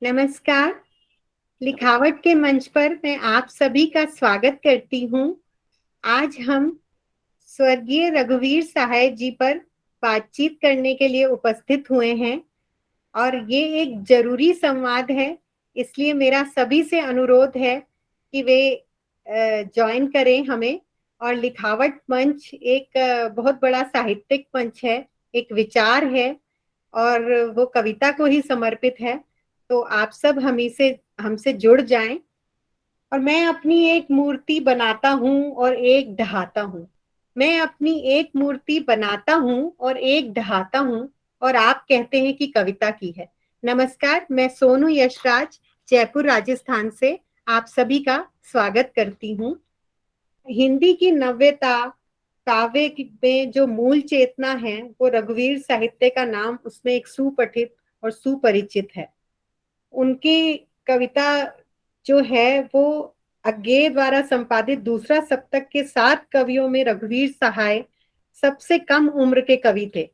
नमस्कार। लिखावट के मंच पर मैं आप सभी का स्वागत करती हूँ। आज हम स्वर्गीय रघुवीर सहाय जी पर बातचीत करने के लिए उपस्थित हुए हैं और ये एक जरूरी संवाद है। इसलिए मेरा सभी से अनुरोध है कि वे ज्वाइन करें हमें। और लिखावट मंच एक बहुत बड़ा साहित्यिक मंच है, एक विचार है और वो कविता को ही समर्पित है। तो आप सब हमसे जुड़ जाएं। और मैं अपनी एक मूर्ति बनाता हूँ और एक ढहाता हूँ। मैं अपनी एक मूर्ति बनाता हूँ और एक ढहाता हूँ, और आप कहते हैं कि कविता की है। नमस्कार, मैं सोनू यशराज, जयपुर राजस्थान से आप सभी का स्वागत करती हूँ। हिंदी की नव्यता, काव्य में जो मूल चेतना है, वो रघुवीर साहित्य का नाम उसमें एक सुपठित और सुपरिचित है। उनकी कविता जो है वो अज्ञेय द्वारा संपादित दूसरा सप्तक के 7 कवियों में रघुवीर सहाय सबसे कम उम्र के कवि थे।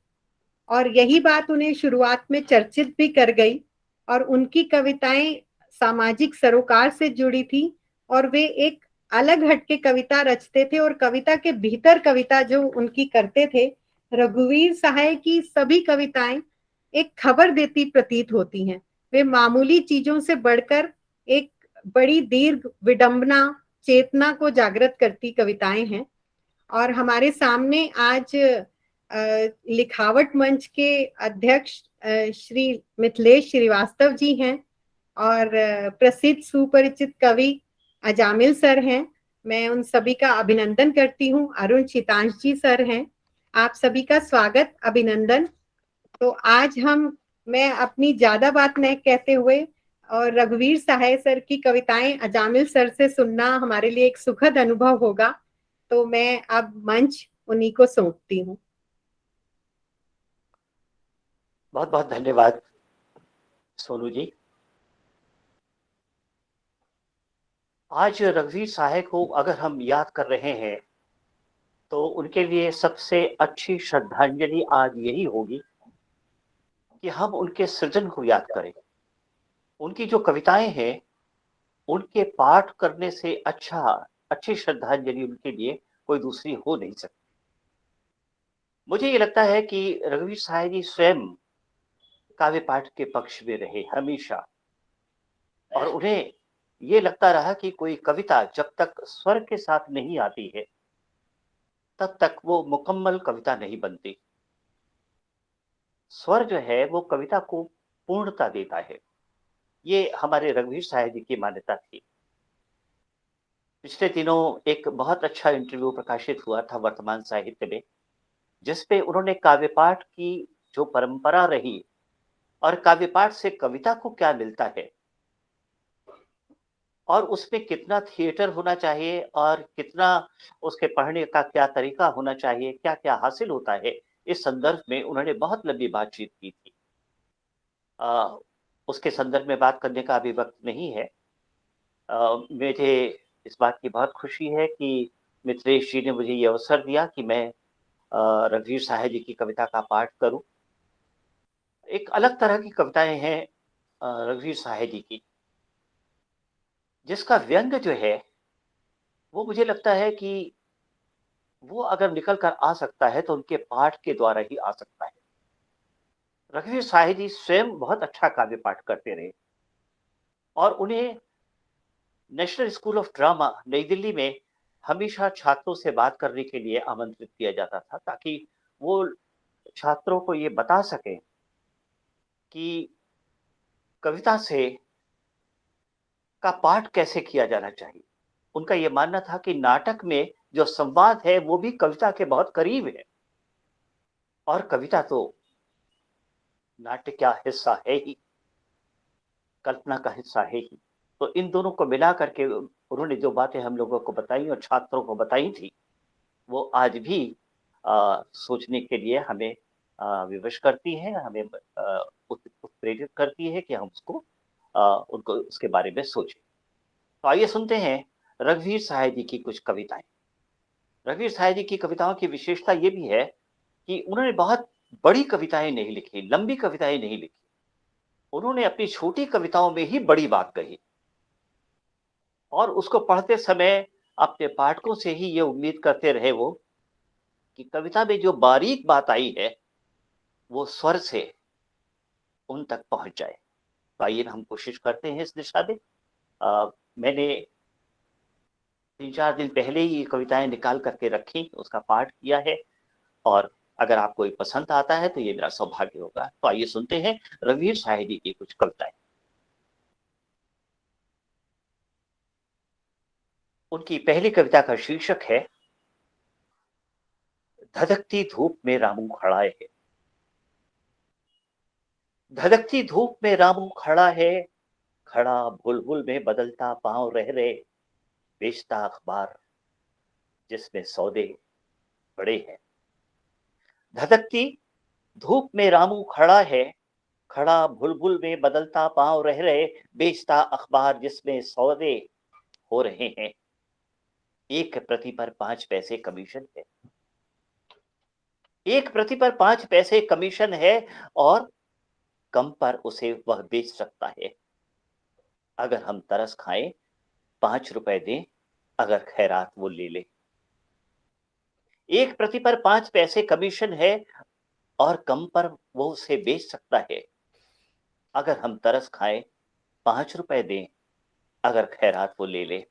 और यही बात उन्हें शुरुआत में चर्चित भी कर गई। और उनकी कविताएं सामाजिक सरोकार से जुड़ी थी, और वे एक अलग हटके कविता रचते थे, और कविता के भीतर कविता जो उनकी करते थे। रघुवीर सहाय की सभी कविताएं एक खबर देती प्रतीत होती हैं। वे मामूली चीजों से बढ़कर एक बड़ी दीर्घ विडंबना, चेतना को जागृत करती कविताएं हैं। और हमारे सामने आज लिखावट मंच के अध्यक्ष श्री मिथिलेश श्रीवास्तव जी हैं, और प्रसिद्ध सुपरिचित कवि अजामिल सर हैं। मैं उन सभी का अभिनंदन करती हूँ। अरुण चितांश जी सर हैं। आप सभी का स्वागत, अभिनंदन। तो आज मैं अपनी ज्यादा बात न कहते हुए, और रघुवीर सहाय सर की कविताएं अजामिल सर से सुनना हमारे लिए एक सुखद अनुभव होगा। तो मैं अब मंच उन्हीं को सौंपती हूँ। बहुत बहुत धन्यवाद सोनू जी। आज रघुवीर सहाय को अगर हम याद कर रहे हैं तो उनके लिए सबसे अच्छी श्रद्धांजलि आज यही होगी कि हम उनके सृजन को याद करें। उनकी जो कविताएं हैं उनके पाठ करने से अच्छी श्रद्धांजलि उनके लिए कोई दूसरी हो नहीं सकती। मुझे ये लगता है कि रघुवीर सहाय जी स्वयं काव्य पाठ के पक्ष में रहे हमेशा, और उन्हें ये लगता रहा कि कोई कविता जब तक स्वर के साथ नहीं आती है तब तक वो मुकम्मल कविता नहीं बनती। स्वर जो है वो कविता को पूर्णता देता है। ये हमारे रघुवीर सहाय जी की मान्यता थी। पिछले दिनों एक बहुत अच्छा इंटरव्यू प्रकाशित हुआ था वर्तमान साहित्य में, जिसपे उन्होंने काव्य पाठ की जो परंपरा रही और काव्य पाठ से कविता को क्या मिलता है और उसमें कितना थिएटर होना चाहिए और कितना उसके पढ़ने का क्या तरीका होना चाहिए, क्या क्या हासिल होता है, इस संदर्भ में उन्होंने बहुत लंबी बातचीत की थी। उसके संदर्भ में बात करने का अभी वक्त नहीं है। मुझे इस बात की बहुत खुशी है कि मिथिलेश जी ने मुझे ये अवसर दिया कि मैं रघुवीर सहाय जी की कविता का पाठ करूं। एक अलग तरह की कविताएं हैं रघुवीर सहाय जी की, जिसका व्यंग जो है वो मुझे लगता है कि वो अगर निकल कर आ सकता है तो उनके पाठ के द्वारा ही आ सकता है। रघुवीर सहाय जी स्वयं बहुत अच्छा काव्य पाठ करते रहे और उन्हें नेशनल स्कूल ऑफ ड्रामा नई दिल्ली में हमेशा छात्रों से बात करने के लिए आमंत्रित किया जाता था, ताकि वो छात्रों को ये बता सकें कि कविता से का पाठ कैसे किया जाना चाहिए। उनका ये मानना था कि नाटक में जो संवाद है वो भी कविता के बहुत करीब है, और कविता तो नाट्य का हिस्सा है ही, कल्पना का हिस्सा है ही। तो इन दोनों को मिला करके उन्होंने जो बातें हम लोगों को बताई और छात्रों को बताई थी, वो आज भी सोचने के लिए हमें विवश करती है, हमें उत्प्रेरित करती है कि हम उनको उसके बारे में सोचें। तो आइए सुनते हैं रघुवीर सहाय जी की कुछ कविताएं। रघुवीर सहाय जी की कविताओं की विशेषता ये भी है कि उन्होंने बहुत बड़ी कविताएं नहीं लिखी, लंबी कविताएं नहीं लिखी। उन्होंने अपनी छोटी कविताओं में ही बड़ी बात कही और उसको पढ़ते समय अपने पाठकों से ही ये उम्मीद करते रहे वो कि कविता में जो बारीक बात आई है वो स्वर से उन तक पहुंच जाए। तो आइए हम कोशिश करते हैं इस दिशा में। मैंने 3-4 दिन पहले ही ये कविताएं निकाल करके रखी, उसका पाठ किया है और अगर आपको ये पसंद आता है तो ये मेरा सौभाग्य होगा। तो आइए सुनते हैं रघुवीर साहे जी की कुछ कविताएं। उनकी पहली कविता का शीर्षक है धधकती धूप में रामू खड़ा है। धधकती धूप में रामू खड़ा है, खड़ा भूल-भूल में बदलता पाँव रह रहे, बेचता अखबार जिसमें सौदे पड़े हैं। धधकती धूप में रामू खड़ा है, खड़ा भूल-भूल में बदलता पाँव रह रहे, बेचता अखबार जिसमें सौदे हो रहे हैं। एक प्रति पर 5 पैसे कमीशन है। एक प्रति पर 5 पैसे कमीशन है और कम पर उसे वह बेच सकता है। अगर हम तरस खाएं 5 रुपए दें, अगर खैरात वो ले ले। एक प्रति पर 5 पैसे कमीशन है और कम पर वो उसे बेच सकता है। अगर हम तरस खाएं 5 रुपए दें, अगर खैरात वो ले ले।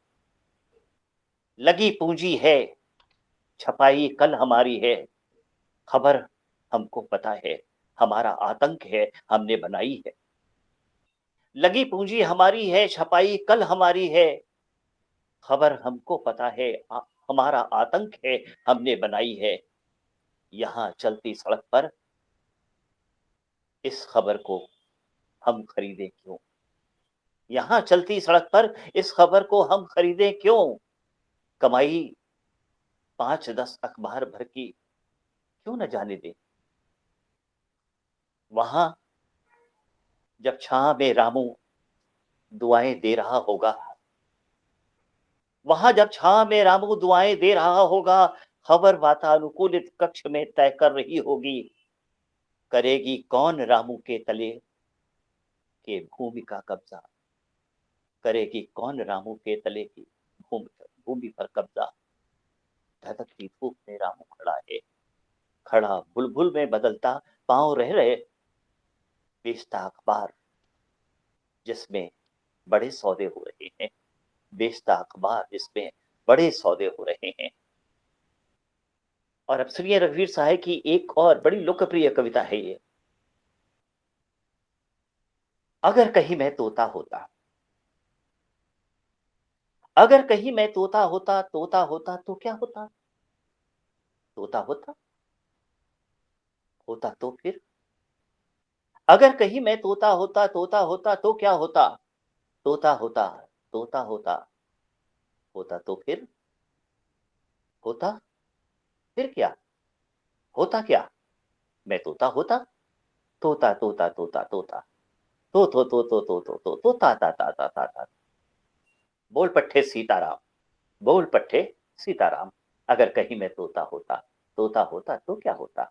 लगी पूंजी है, छपाई कल हमारी है, खबर हमको पता है, हमारा आतंक है, हमने बनाई है। लगी पूंजी हमारी है, छपाई कल हमारी है, खबर हमको पता है, हमारा आतंक है, हमने बनाई है। यहाँ चलती सड़क पर इस खबर को हम खरीदें क्यों? यहाँ चलती सड़क पर इस खबर को हम खरीदें क्यों? कमाई 5-10 अखबार भर की क्यों न जाने दें? वहां जब छां में रामू दुआएं दे रहा होगा, वहां जब छां में रामू दुआएं दे रहा होगा, खबर वातानुकूलित कक्ष में तय कर रही होगी, करेगी कौन रामू के तले के भूमि का कब्जा? करेगी कौन रामू के तले की भूमि पर कब्जा? धधकती धूप में रामू खड़ा है, खड़ा बुलबुल में बदलता पांव रह रहे, बेचता अखबार जिसमें बड़े सौदे हो रहे हैं, बेचता अखबार जिसमें बड़े सौदे हो रहे हैं। और अब सुनिए रघुवीर साहे की एक और बड़ी लोकप्रिय कविता है ये। अगर कहीं मैं तोता होता, अगर कहीं मैं तोता होता, तोता होता तो क्या होता? तोता होता, होता तो फिर? अगर कहीं मैं तोता होता, तोता होता तो क्या होता? तोता होता, तोता होता, होता तो फिर? होता, फिर क्या? होता क्या? मैं तोता होता, तोता तोता तोता तोता, तो तोता ता ता ता ता ता। बोल पट्टे सीताराम, बोल पट्टे सीताराम। अगर कहीं मैं तोता होता, तोता होता तो क्या होता?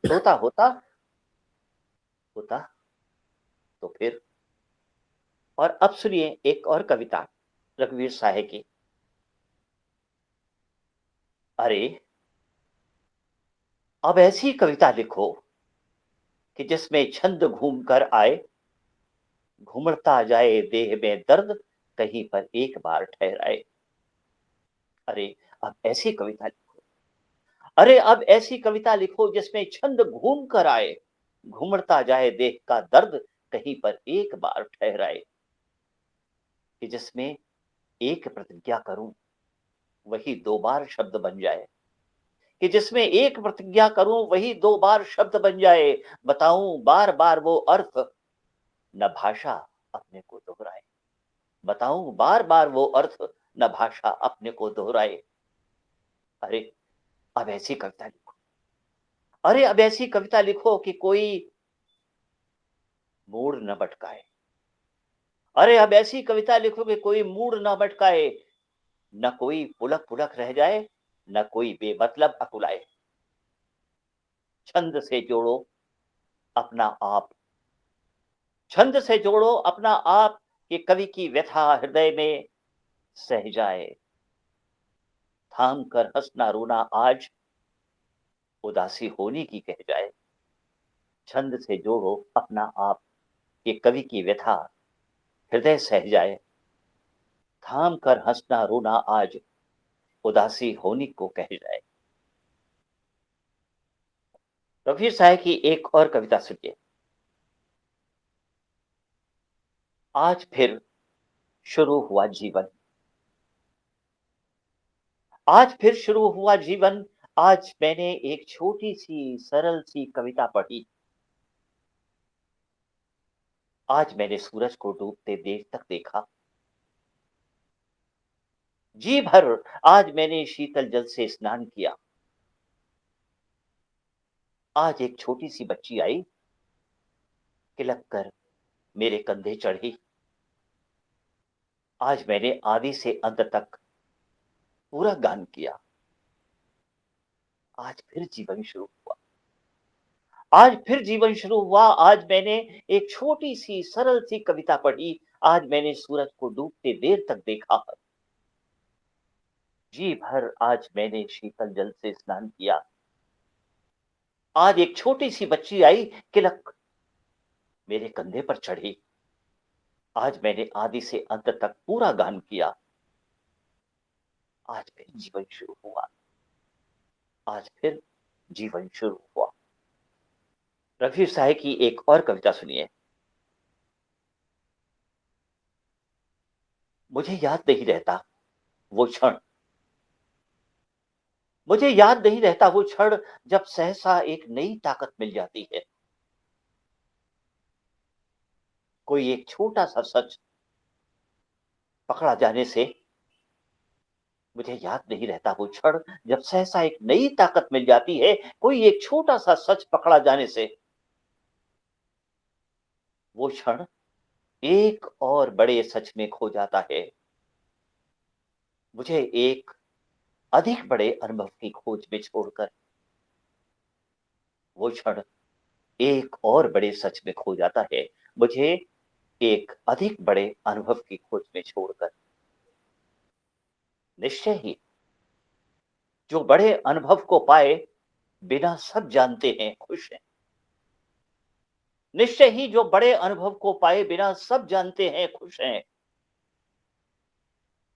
तोता होता, होता तो फिर? और अब सुनिए एक और कविता रघुवीर साहे की। अरे अब ऐसी कविता लिखो कि जिसमें छंद घूम कर आए, घुमड़ता जाए देह में दर्द, कहीं पर एक बार ठहराए। अरे अब ऐसी कविता लिखो, अरे अब ऐसी कविता लिखो जिसमें छंद घूम कर आए, घुमड़ता जाए देह का दर्द, कहीं पर एक बार ठहराए। कि जिसमें एक प्रतिज्ञा करूं वही 2 बार शब्द बन जाए, कि जिसमें एक प्रतिज्ञा करूं वही 2 बार शब्द बन जाए, बताऊं बार बार वो अर्थ, न भाषा अपने को दोहराए। बताऊं बार बार वो अर्थ, न भाषा अपने को दोहराए। अरे अब ऐसी कविता लिखो, अरे अब ऐसी कविता लिखो कि कोई मूड न भटकाए। अरे अब ऐसी कविता लिखो कि कोई मूड न भटकाए, न कोई पुलक पुलक रह जाए, न कोई बेमतलब अकुलाए। छंद से जोड़ो अपना आप, छंद से जोड़ो अपना आप, कि कवि की व्यथा हृदय में सह जाए। थाम कर हंसना रोना आज, उदासी होने की कह जाए। छंद से जोड़ो अपना आप, कि कवि की व्यथा हृदय सह जाए। थाम कर हंसना रोना आज, उदासी होनी को कह जाए। रघुवीर साहब की एक और कविता सुनिए। आज फिर शुरू हुआ जीवन। आज फिर शुरू हुआ जीवन। आज मैंने एक छोटी सी सरल सी कविता पढ़ी। आज मैंने सूरज को डूबते देर तक देखा। जी भर आज मैंने शीतल जल से स्नान किया। आज एक छोटी सी बच्ची आई, किलक कर मेरे कंधे चढ़ी। आज मैंने आदि से अंत तक पूरा गान किया। आज फिर जीवन शुरू हुआ। आज फिर जीवन शुरू हुआ। आज मैंने एक छोटी सी सरल सी कविता पढ़ी। आज मैंने सूरज को डूबते देर तक देखा। जी भर आज मैंने शीतल जल से स्नान किया। आज एक छोटी सी बच्ची आई, किलक मेरे कंधे पर चढ़ी। आज मैंने आदि से अंत तक पूरा गान किया। आज फिर जीवन शुरू हुआ। आज फिर जीवन शुरू हुआ। रफी साहब की एक और कविता सुनिए। मुझे याद नहीं रहता वो क्षण। मुझे याद नहीं रहता वो क्षण, जब सहसा एक नई ताकत मिल जाती है। कोई एक छोटा सा सच पकड़ा जाने से। मुझे याद नहीं रहता वो क्षण, जब सहसा एक नई ताकत मिल जाती है। कोई एक छोटा सा सच पकड़ा जाने से। वो क्षण एक और बड़े सच में खो जाता है। मुझे एक अधिक बड़े अनुभव की खोज में छोड़कर। वो क्षण एक और बड़े सच में खो जाता है। मुझे एक अधिक बड़े अनुभव की खोज में छोड़कर। निश्चय ही जो बड़े अनुभव को पाए, बिना सब जानते हैं खुश हैं। निश्चय ही जो बड़े अनुभव को पाए, बिना सब जानते हैं खुश हैं।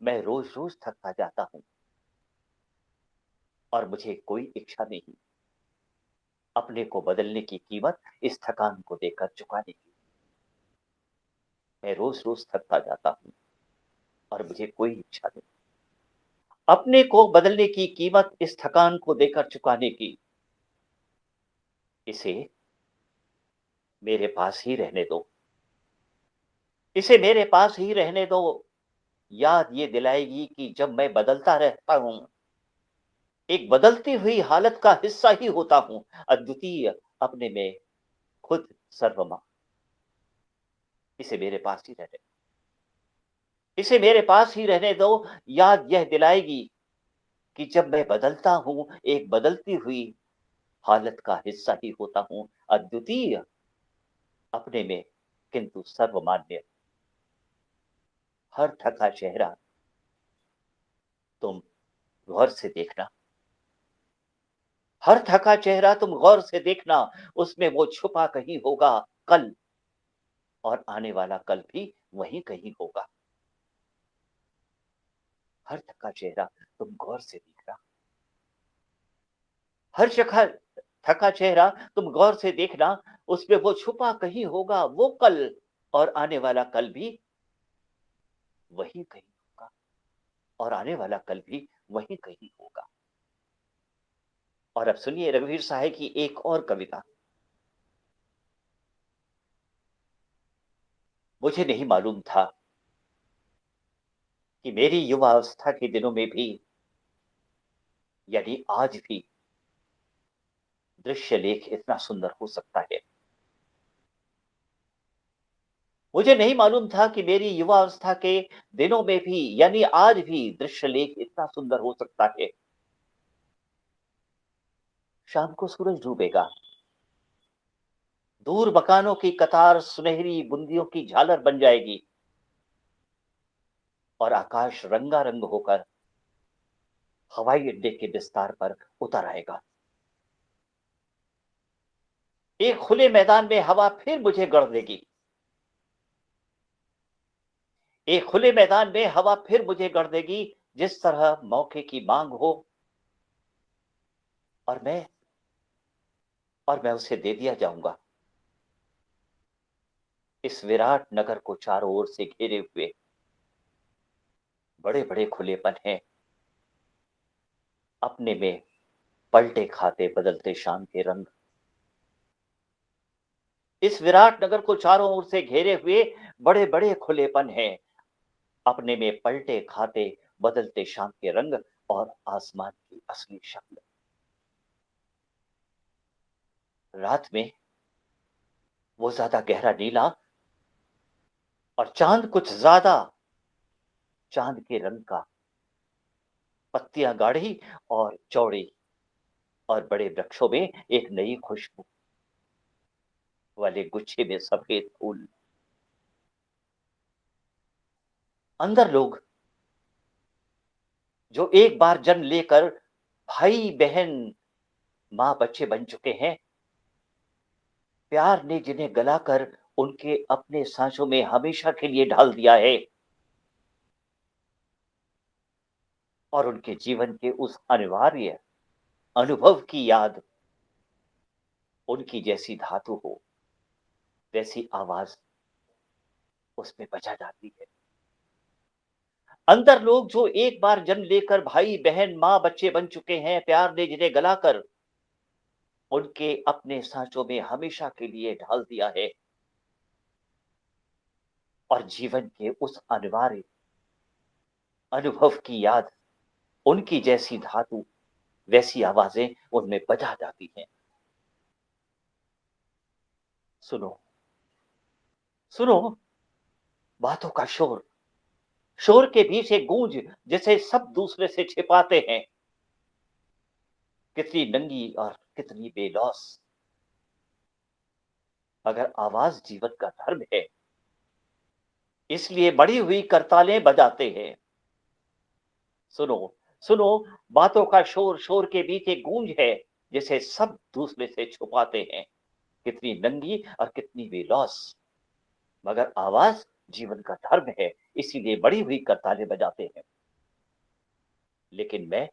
मैं रोज रोज थकता जाता हूं, और मुझे कोई इच्छा नहीं अपने को बदलने की कीमत इस थकान को देकर चुकाने की। मैं रोज रोज थकता जाता हूं, और मुझे कोई इच्छा नहीं अपने को बदलने की कीमत इस थकान को देकर चुकाने की। इसे मेरे पास ही रहने दो। इसे मेरे पास ही रहने दो। याद ये दिलाएगी कि जब मैं बदलता रहता हूं, एक बदलती हुई हालत का हिस्सा ही होता हूं। अद्वितीय अपने में खुद सर्वमा। इसे मेरे पास ही रहने इसे मेरे पास ही रहने दो। याद यह दिलाएगी कि जब मैं बदलता हूं, एक बदलती हुई हालत का हिस्सा ही होता हूं। अद्वितीय अपने में किंतु सर्वमान्य। हर थका चेहरा तुम गौर से देखना। हर थका चेहरा तुम गौर से देखना। उसमें वो छुपा कहीं होगा कल, और आने वाला कल भी वहीं कहीं होगा। हर थका चेहरा तुम गौर से देखना। हर थका थका चेहरा तुम गौर से देखना। उसमें वो छुपा कहीं होगा वो कल, और आने वाला कल भी वहीं कहीं होगा। और आने वाला कल भी वहीं कहीं होगा। और अब सुनिए रघुवीर साहब की एक और कविता। मुझे नहीं मालूम था कि मेरी युवावस्था के दिनों में भी, यानी आज भी, दृश्य लेख इतना सुंदर हो सकता है। मुझे नहीं मालूम था कि मेरी युवावस्था के दिनों में भी, यानी आज भी, दृश्य लेख इतना सुंदर हो सकता है। शाम को सूरज डूबेगा। दूर मकानों की कतार सुनहरी बूंदियों की झालर बन जाएगी और आकाश रंगारंग होकर हवाई अड्डे के विस्तार पर उतर आएगा। एक खुले मैदान में हवा फिर मुझे गढ़ देगी। एक खुले मैदान में हवा फिर मुझे गढ़ देगी, जिस तरह मौके की मांग हो और मैं उसे दे दिया जाऊंगा। इस विराट नगर को चारों ओर से घेरे हुए बड़े बड़े खुलेपन हैं, अपने में पलटे खाते बदलते शाम के रंग। इस विराट नगर को चारों ओर से घेरे हुए बड़े बड़े खुलेपन हैं, अपने में पलटे खाते बदलते शाम के रंग और आसमान की असली शक्ल। रात में वो ज्यादा गहरा नीला और चांद कुछ ज्यादा चांद के रंग का, पत्तियां गाढ़ी और चौड़ी और बड़े वृक्षों में एक नई खुशबू वाले गुच्छे में सफेद फूल। अंदर लोग जो एक बार जन्म लेकर भाई बहन माँ बच्चे बन चुके हैं, प्यार ने जिन्हें गलाकर उनके अपने सांसों में हमेशा के लिए ढाल दिया है और उनके जीवन के उस अनिवार्य अनुभव की याद उनकी जैसी धातु हो वैसी आवाज उसमें बजा जाती है। अंदर लोग जो एक बार जन्म लेकर भाई बहन माँ बच्चे बन चुके हैं, प्यार ने जिन्हें गलाकर उनके अपने सांचों में हमेशा के लिए ढाल दिया है और जीवन के उस अनिवार्य अनुभव की याद उनकी जैसी धातु वैसी आवाजें उनमें बजा जाती हैं। सुनो, सुनो, बातों का शोर, शोर के बीच एक गूंज जिसे सब दूसरे से छिपाते हैं। कितनी नंगी और कितनी बेलौस, अगर आवाज जीवन का धर्म है, इसलिए बड़ी हुई करतालें बजाते हैं। सुनो, सुनो, बातों का शोर, शोर के बीच एक गूंज है जिसे सब दूसरे से छुपाते हैं। कितनी नंगी और कितनी बेलौस, मगर आवाज जीवन का धर्म है, इसीलिए बड़ी हुई करतालें बजाते हैं। लेकिन मैं,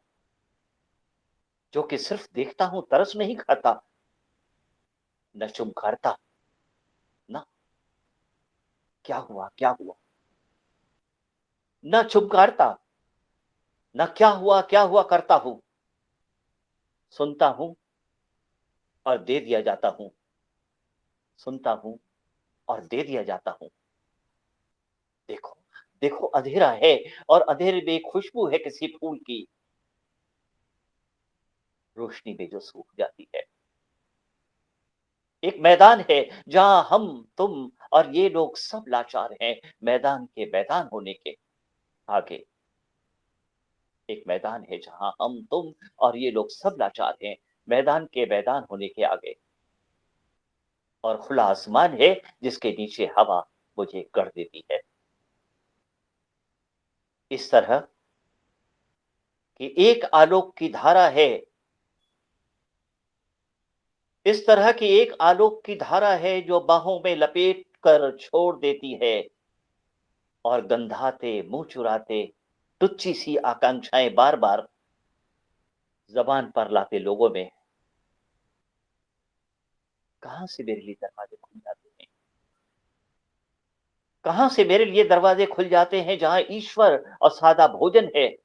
जो कि सिर्फ देखता हूं, तरस नहीं खाता, न चुमकारता, ना क्या हुआ क्या हुआ, न चुमकारता, न क्या हुआ करता हूं। सुनता हूं और दे दिया जाता हूं, सुनता हूं और दे दिया जाता हूं। देखो, देखो, अंधेरा है और अंधेरे में एक खुशबू है किसी फूल की, रोशनी में जो सूख जाती है। एक मैदान है जहां हम, तुम और ये लोग सब लाचार हैं, मैदान के मैदान होने के आगे। एक मैदान है जहां हम, तुम और ये लोग सब लाचार हैं, मैदान के मैदान होने के आगे। और खुला आसमान है जिसके नीचे हवा मुझे गढ़ देती है। इस तरह कि एक आलोक की धारा है, इस तरह की एक आलोक की धारा है जो बाहों में लपेट कर छोड़ देती है और गंधाते मुंह चुराते टुच्ची सी आकांक्षाएं बार बार जबान पर लाते लोगों में कहां से मेरे लिए दरवाजे खुल जाते हैं, कहां से मेरे लिए दरवाजे खुल जाते हैं जहां ईश्वर और सादा भोजन है।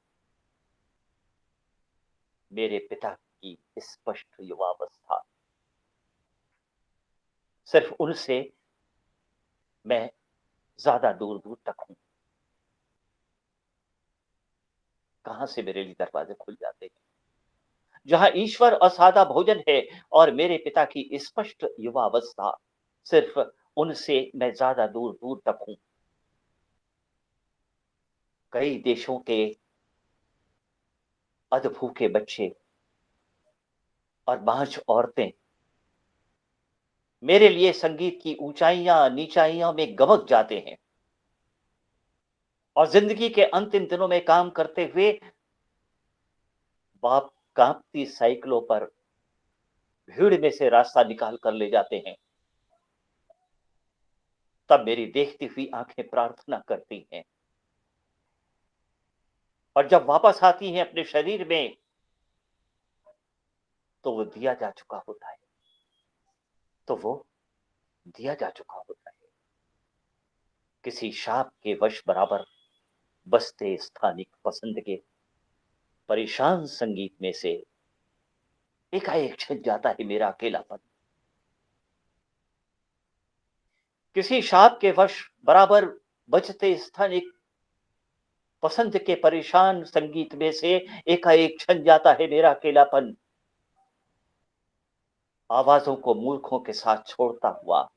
मेरे पिता की स्पष्ट युवावस्था, सिर्फ उनसे मैं ज्यादा दूर दूर तक हूं। कहां से मेरे लिए दरवाजे खुल जाते हैं जहां ईश्वर और सादा भोजन है और मेरे पिता की स्पष्ट युवावस्था, सिर्फ उनसे मैं ज्यादा दूर दूर तक हूं। कई देशों के अधभूखे बच्चे और बांझ औरतें मेरे लिए संगीत की ऊंचाइयां नीचाइयां में गमक जाते हैं और जिंदगी के अंतिम दिनों में काम करते हुए बाप कांपती साइकिलों पर भीड़ में से रास्ता निकाल कर ले जाते हैं। तब मेरी देखती हुई आंखें प्रार्थना करती हैं और जब वापस आती हैं अपने शरीर में तो वो दिया जा चुका होता है। तो वो दिया जा चुका होता है किसी शाप के वश बराबर बसते स्थानिक पसंद के परेशान संगीत में से एकाएक छिन जाता है मेरा अकेलापन। किसी शाप के वश बराबर बजते स्थानिक पसंद के परेशान संगीत में से एकाएक छन जाता है मेरा अकेलापन। आवाजों को मूर्खों के साथ छोड़ता हुआ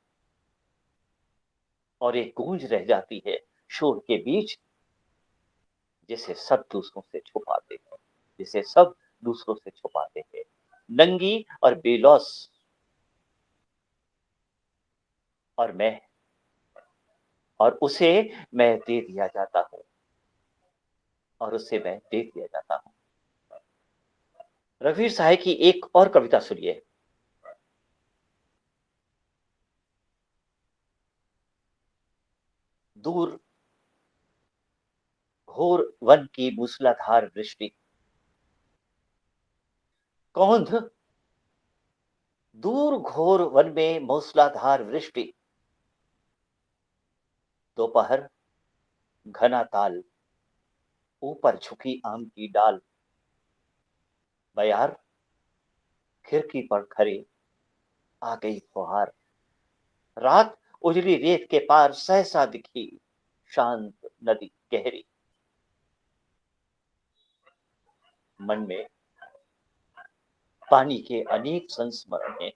और एक गूंज रह जाती है शोर के बीच जिसे सब दूसरों से छुपाते हैं, जिसे सब दूसरों से छुपाते हैं, नंगी और बेलौस। और मैं और उसे मैं दे दिया जाता हूं और उसे मैं दे दिया जाता हूं। रघुवीर साहब की एक और कविता सुनिए। दूर घोर वन की मूसलाधार वृष्टि कौंध, दूर घोर वन में मूसलाधार वृष्टि, दोपहर घना ताल, ऊपर झुकी आम की डाल, बयार खिड़की पर खड़े आ गई फुहार, रात उजली रेत के पार सहसा दिखी शांत नदी गहरी। मन में पानी के अनेक संस्मरण हैं,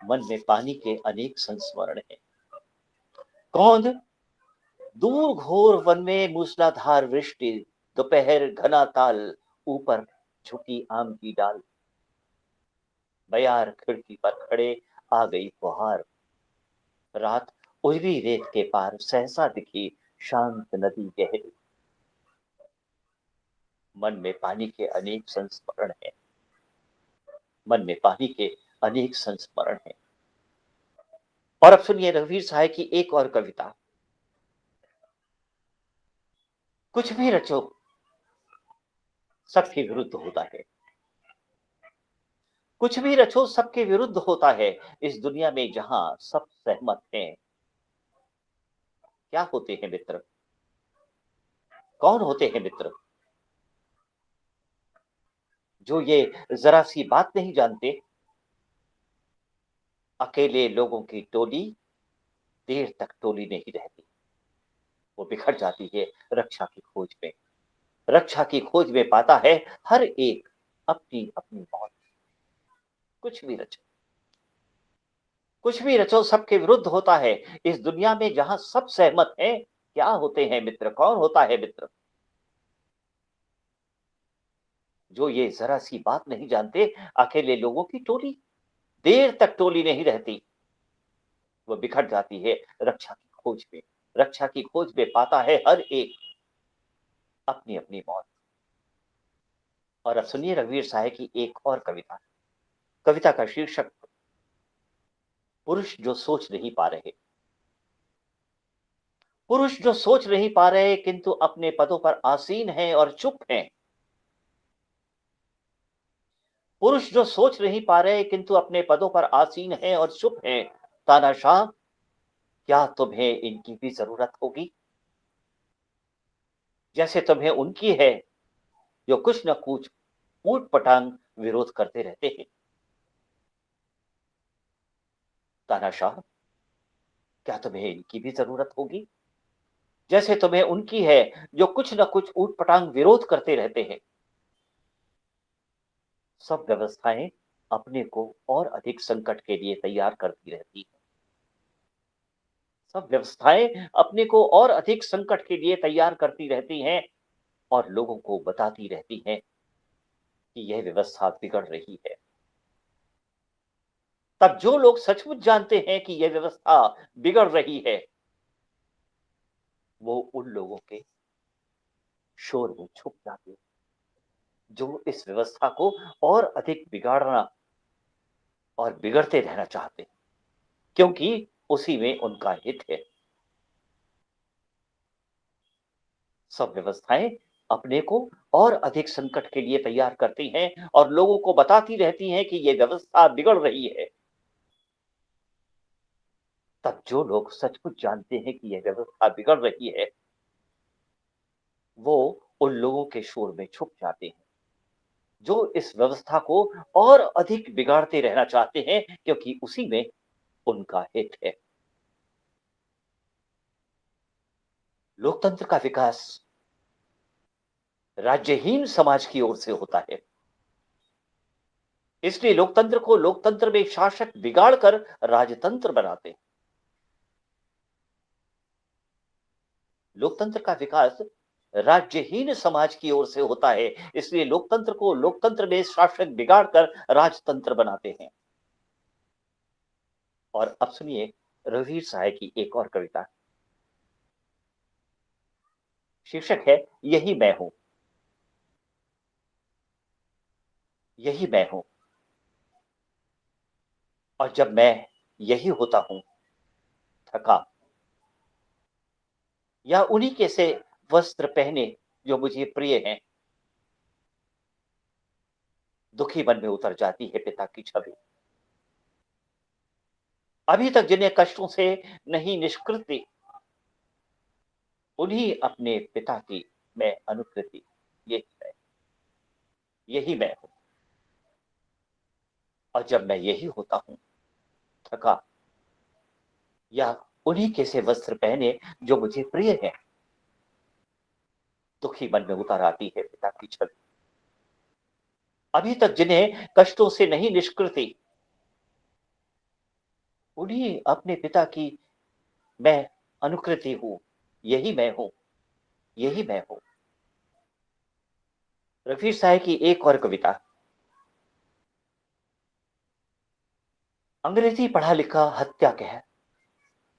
मन में पानी के अनेक संस्मरण हैं। कौंध, दूर घोर वन में मूसलाधार वृष्टि, दोपहर घना ताल, ऊपर झुकी आम की डाल, बयार खिड़की पर खड़े आ गई फुहार, रात उजली रेत के पार सहसा दिखी शांत नदी गहरी। मन में पानी के अनेक संस्मरण हैं, मन में पानी के अनेक संस्मरण हैं। और अब सुनिए रघुवीर साहब की एक और कविता। कुछ भी रचो सबके विरुद्ध होता है, कुछ भी रचो सबके विरुद्ध होता है, इस दुनिया में जहां सब सहमत हैं। क्या होते हैं मित्र, कौन होते हैं मित्र? जो ये जरा सी बात नहीं जानते, अकेले लोगों की टोली देर तक टोली नहीं रहती, वो बिखर जाती है रक्षा की खोज में, रक्षा की खोज में पाता है हर एक अपनी अपनी मौत। कुछ भी रचो, कुछ भी रचो सबके विरुद्ध होता है, इस दुनिया में जहां सब सहमत हैं। क्या होते हैं मित्र, कौन होता है मित्र? जो ये जरा सी बात नहीं जानते, अकेले लोगों की टोली देर तक टोली नहीं रहती, वो बिखर जाती है रक्षा की खोज में, रक्षा की खोज में पाता है हर एक अपनी अपनी मौत। और अब सुनिए रघुवीर साहब की एक और कविता। कविता का शीर्षक पुरुष जो सोच नहीं पा रहे। पुरुष जो सोच नहीं पा रहे किंतु अपने पदों पर आसीन हैं और चुप हैं। पुरुष जो सोच नहीं पा रहे किंतु अपने पदों पर आसीन हैं और चुप हैं। तानाशाह, क्या तुम्हें इनकी भी जरूरत होगी, जैसे तुम्हें उनकी है, जो कुछ न कुछ ऊट पटांग विरोध करते रहते हैं। तानाशाह, क्या तुम्हें इनकी भी जरूरत होगी, जैसे तुम्हें उनकी है, जो कुछ न कुछ ऊट पटांग विरोध करते रहते हैं। सब व्यवस्थाएं अपने को और अधिक संकट के लिए तैयार करती रहती है, सब व्यवस्थाएं अपने को और अधिक संकट के लिए तैयार करती रहती हैं और लोगों को बताती रहती हैं कि यह व्यवस्था बिगड़ रही है। तब जो लोग सचमुच जानते हैं कि यह व्यवस्था बिगड़ रही है, वो उन लोगों के शोर में छुप जाते हैं, जो इस व्यवस्था को और अधिक बिगाड़ना और बिगड़ते रहना चाहते हैं, क्योंकि उसी में उनका हित है। सब व्यवस्थाएं अपने को और अधिक संकट के लिए तैयार करती हैं और लोगों को बताती रहती हैं कि ये व्यवस्था बिगड़ रही है। तब जो लोग सचमुच जानते हैं कि यह व्यवस्था बिगड़ रही है, वो उन लोगों के शोर में छुप जाते हैं, जो इस व्यवस्था को और अधिक बिगाड़ते रहना चाहते हैं, क्योंकि उसी में उनका हित है। लोकतंत्र का विकास राज्यहीन समाज की ओर से होता है। इसलिए लोकतंत्र को लोकतंत्र में शासक बिगाड़ कर राजतंत्र बनाते हैं। लोकतंत्र का विकास राज्यहीन समाज की ओर से होता है, इसलिए लोकतंत्र को लोकतंत्र में शासक बिगाड़ कर राजतंत्र बनाते हैं। और अब सुनिए रघुवीर सहाय की एक और कविता। शीर्षक है यही मैं हूं। यही मैं हूं, और जब मैं यही होता हूं थका, या उन्हीं के से वस्त्र पहने जो मुझे प्रिय हैं, दुखी मन में उतर जाती है पिता की छवि। अभी तक जिन्हें कष्टों से नहीं निष्कृति, उन्हीं अपने पिता की मैं अनुकृति। यही मैं, यही मैं हूं, और जब मैं यही होता हूं थका, या उन्हीं के से वस्त्र पहने जो मुझे प्रिय है, दुखी मन में उतर आती है पिता की छवि। अभी तक जिन्हें कष्टों से नहीं निष्कृति, उन्हीं अपने पिता की मैं अनुकृति हूं। यही मैं हूं, यही मैं हूं। रफी साहब की एक और कविता। अंग्रेजी पढ़ा लिखा हत्या कह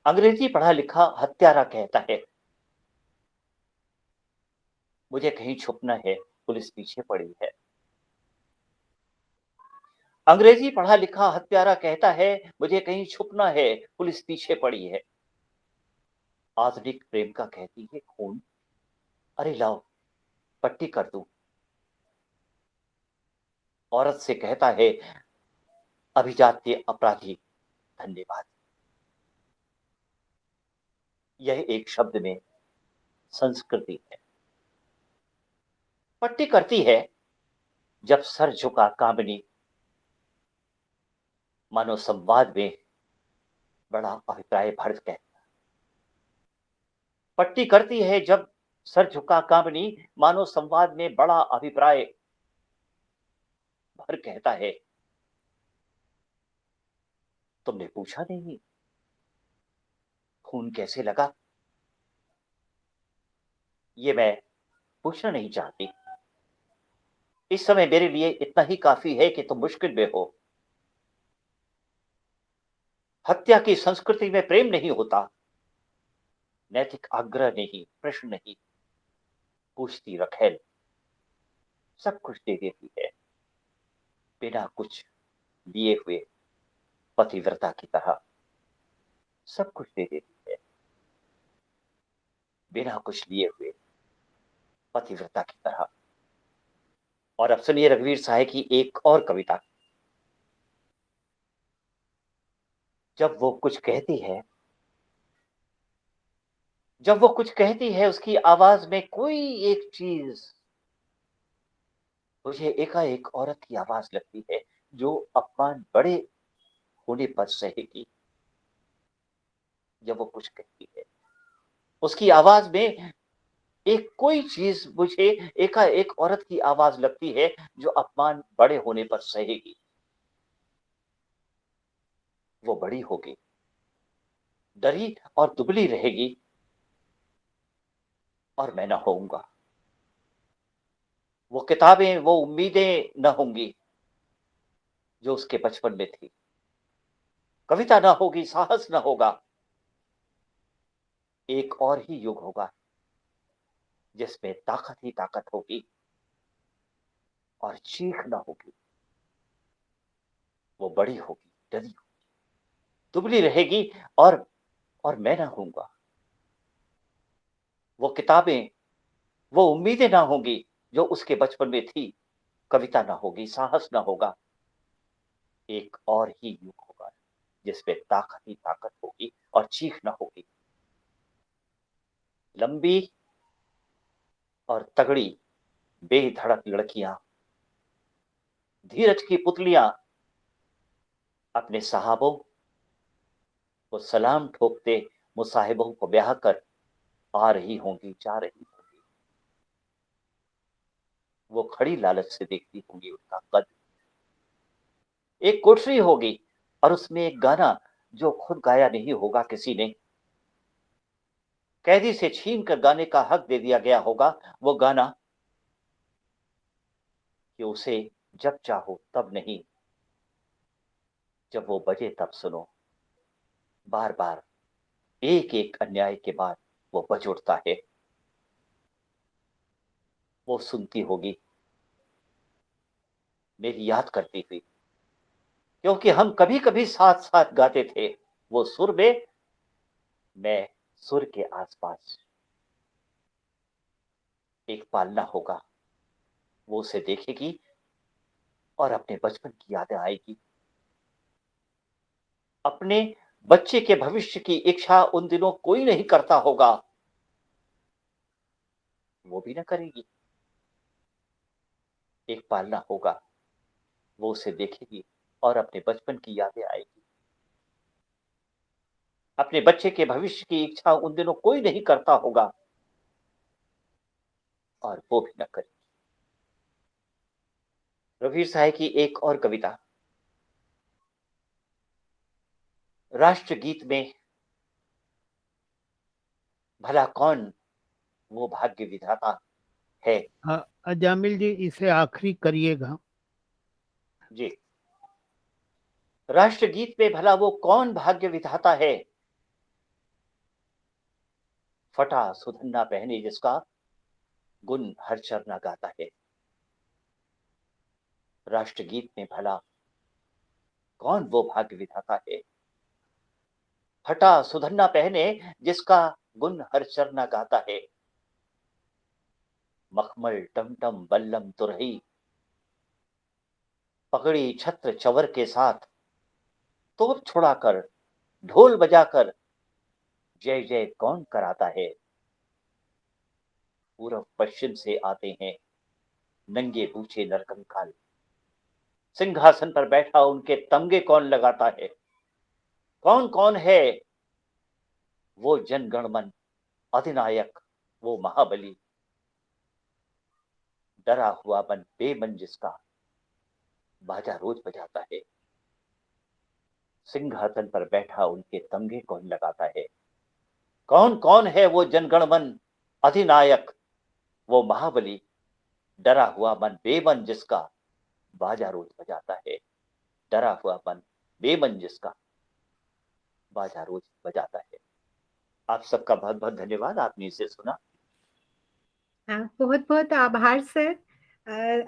अंग्रेजी पढ़ा लिखा हत्यारा कहता है, मुझे कहीं छुपना है, पुलिस पीछे पड़ी है। अंग्रेजी पढ़ा लिखा हत्यारा कहता है, मुझे कहीं छुपना है, पुलिस पीछे पड़ी है। आधुनिक प्रेम का कहती है खून, अरे लाओ पट्टी कर दूं। औरत से कहता है अभिजात्य अपराधी, धन्यवाद। यह एक शब्द में संस्कृति है। पट्टी करती है जब सर झुका कामिनी, मानो संवाद में बड़ा अभिप्राय भर कहता। पट्टी करती है जब सर झुका कामिनी, मानो संवाद में बड़ा अभिप्राय भर कहता है, तुमने पूछा नहीं खून कैसे लगा। ये मैं पूछना नहीं चाहती। इस समय मेरे लिए इतना ही काफी है कि तुम मुश्किल में हो। हत्या की संस्कृति में प्रेम नहीं होता, नैतिक आग्रह नहीं, प्रश्न नहीं, पूछती रखेल सब कुछ दे देती है, बिना कुछ लिए हुए पतिव्रता की तरह सब कुछ दे देती है, बिना कुछ लिए हुए पतिव्रता की तरह। और अब सुनिए रघुवीर साहब की एक और कविता। जब वो कुछ कहती है, जब वो कुछ कहती है, उसकी आवाज में कोई एक चीज मुझे एकाएक औरत की आवाज लगती है, जो अपमान बड़े होने पर सहेगी। जब वो कुछ कहती है, उसकी आवाज में एक कोई चीज मुझे एकाएक औरत की आवाज लगती है, जो अपमान बड़े होने पर सहेगी। वो बड़ी होगी, डरी और दुबली रहेगी, और मैं ना होऊंगा। वो किताबें, वो उम्मीदें न होंगी जो उसके बचपन में थी। कविता ना होगी, साहस ना होगा, एक और ही युग होगा जिसमें ताकत ही ताकत होगी और चीख ना होगी। वो बड़ी होगी, डरी होगी, दुबली रहेगी और मैं ना होऊंगा। वो किताबें, वो उम्मीदें ना होंगी जो उसके बचपन में थी। कविता ना होगी, साहस ना होगा, एक और ही युग होगा जिसमें ताकत ही ताकत होगी और चीख ना होगी। लंबी और तगड़ी बेधड़क लड़कियां, धीरज की पुतलियां अपने साहबों को सलाम ठोकते मुसाहिबों को ब्याह कर आ रही होंगी, जा रही होंगी। वो खड़ी लालच से देखती होंगी उनका कद। एक कोठरी होगी और उसमें एक गाना जो खुद गाया नहीं होगा किसी ने, कैदी से छीन कर गाने का हक दे दिया गया होगा। वो गाना कि उसे जब चाहो तब नहीं, जब वो बजे तब सुनो। बार बार एक एक अन्याय के बाद वो बज उठता है। वो सुनती होगी, मेरी याद करती हुई, क्योंकि हम कभी कभी साथ साथ गाते थे। वो सुर में, मैं सुर के आसपास। एक पालना होगा, वो उसे देखेगी और अपने बचपन की यादें आएगी। अपने बच्चे के भविष्य की इच्छा उन दिनों कोई नहीं करता होगा, वो भी ना करेगी। एक पालना होगा, वो उसे देखेगी और अपने बचपन की यादें आएगी। अपने बच्चे के भविष्य की इच्छा उन दिनों कोई नहीं करता होगा और वो भी ना करेगी। रघुवीर साहब की एक और कविता, राष्ट्रगीत में भला कौन वो भाग्य विधाता है। अजामिल जी, इसे आखिरी करिएगा। जी, राष्ट्रगीत में भला वो कौन भाग्य विधाता है, फटा सुधन्ना पहने जिसका गुण हर चरना गाता है। राष्ट्रगीत में भला कौन वो भाग्य विधाता है, फटा सुधन्ना पहने जिसका गुण हर चरना गाता है। मखमल टमटम बल्लम तुरही, पगड़ी छत्र चवर के साथ, तोप छुड़ाकर ढोल बजाकर जय जय कौन कराता है। पूरब पश्चिम से आते हैं नंगे पूछे नरकंकाल, सिंहासन पर बैठा उनके तमगे कौन लगाता है। कौन कौन है वो जनगणमन अधिनायक, वो महाबली, डरा हुआ मन बेमन जिसका बाजा रोज बजाता है। सिंहासन पर बैठा उनके तमगे कौन लगाता है। कौन कौन है वो जनगणमन अधिनायक, वो महाबली, डरा हुआ मन बेमन जिसका बाजा रोज बजाता है। डरा हुआ मन बेमन जिसका बाजा रोज बजाता है। आप सबका बहुत बहुत धन्यवाद, आपने इसे सुना। हाँ, बहुत बहुत आभार सर।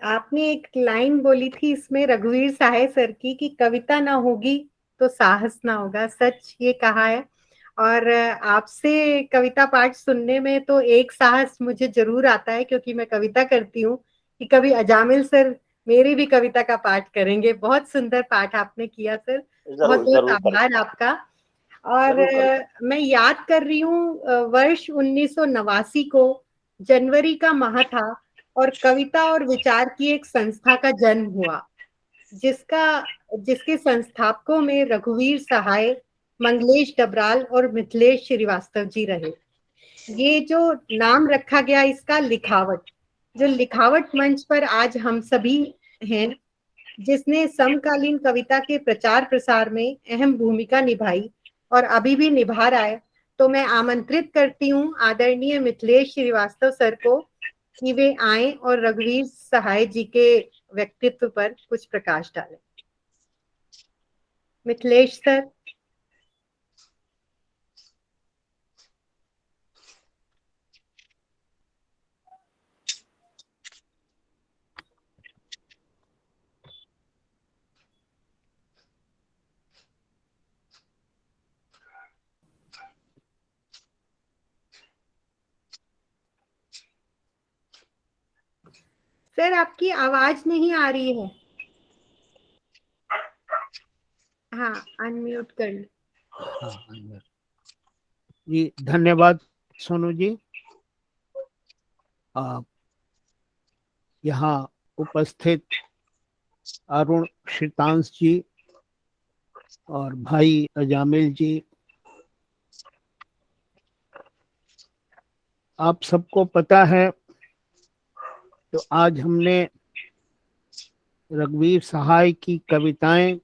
आपने एक लाइन बोली थी इसमें रघुवीर साहे सर की कि कविता ना होगी तो साहस ना होगा। सच ये कहा है। और आपसे कविता पाठ सुनने में तो एक साहस मुझे जरूर आता है, क्योंकि मैं कविता करती हूँ, कि कभी अजामिल सर मेरी भी कविता का पाठ करेंगे। बहुत सुंदर पाठ आपने किया सर। बहुत जरूर बहुत जरूर आभार करूंगा, आपका। और जरूर करूंगा। मैं याद कर रही हूँ वर्ष 1989 को जनवरी का माह था और कविता और विचार की एक संस्था का जन्म हुआ, जिसका जिसके संस्थापकों में रघुवीर सहाय, मंगलेश डबराल और मिथिलेश श्रीवास्तव जी रहे। ये जो नाम रखा गया इसका लिखावट, जो लिखावट मंच पर आज हम सभी हैं, जिसने समकालीन कविता के प्रचार प्रसार में अहम भूमिका निभाई और अभी भी निभा रहा है। तो मैं आमंत्रित करती हूँ आदरणीय मिथिलेश श्रीवास्तव सर को कि वे आए और रघुवीर सहाय जी के व्यक्तित्व पर कुछ प्रकाश डालें। मिथिलेश सर। सर आपकी आवाज नहीं आ रही है। हाँ, अनम्यूट कर लो। हाँ, अंदर। जी धन्यवाद सोनू जी। आप यहाँ उपस्थित अरुण शीतांश जी और भाई अजामिल जी, आप सबको पता है तो आज हमने रघुवीर सहाय की कविताएं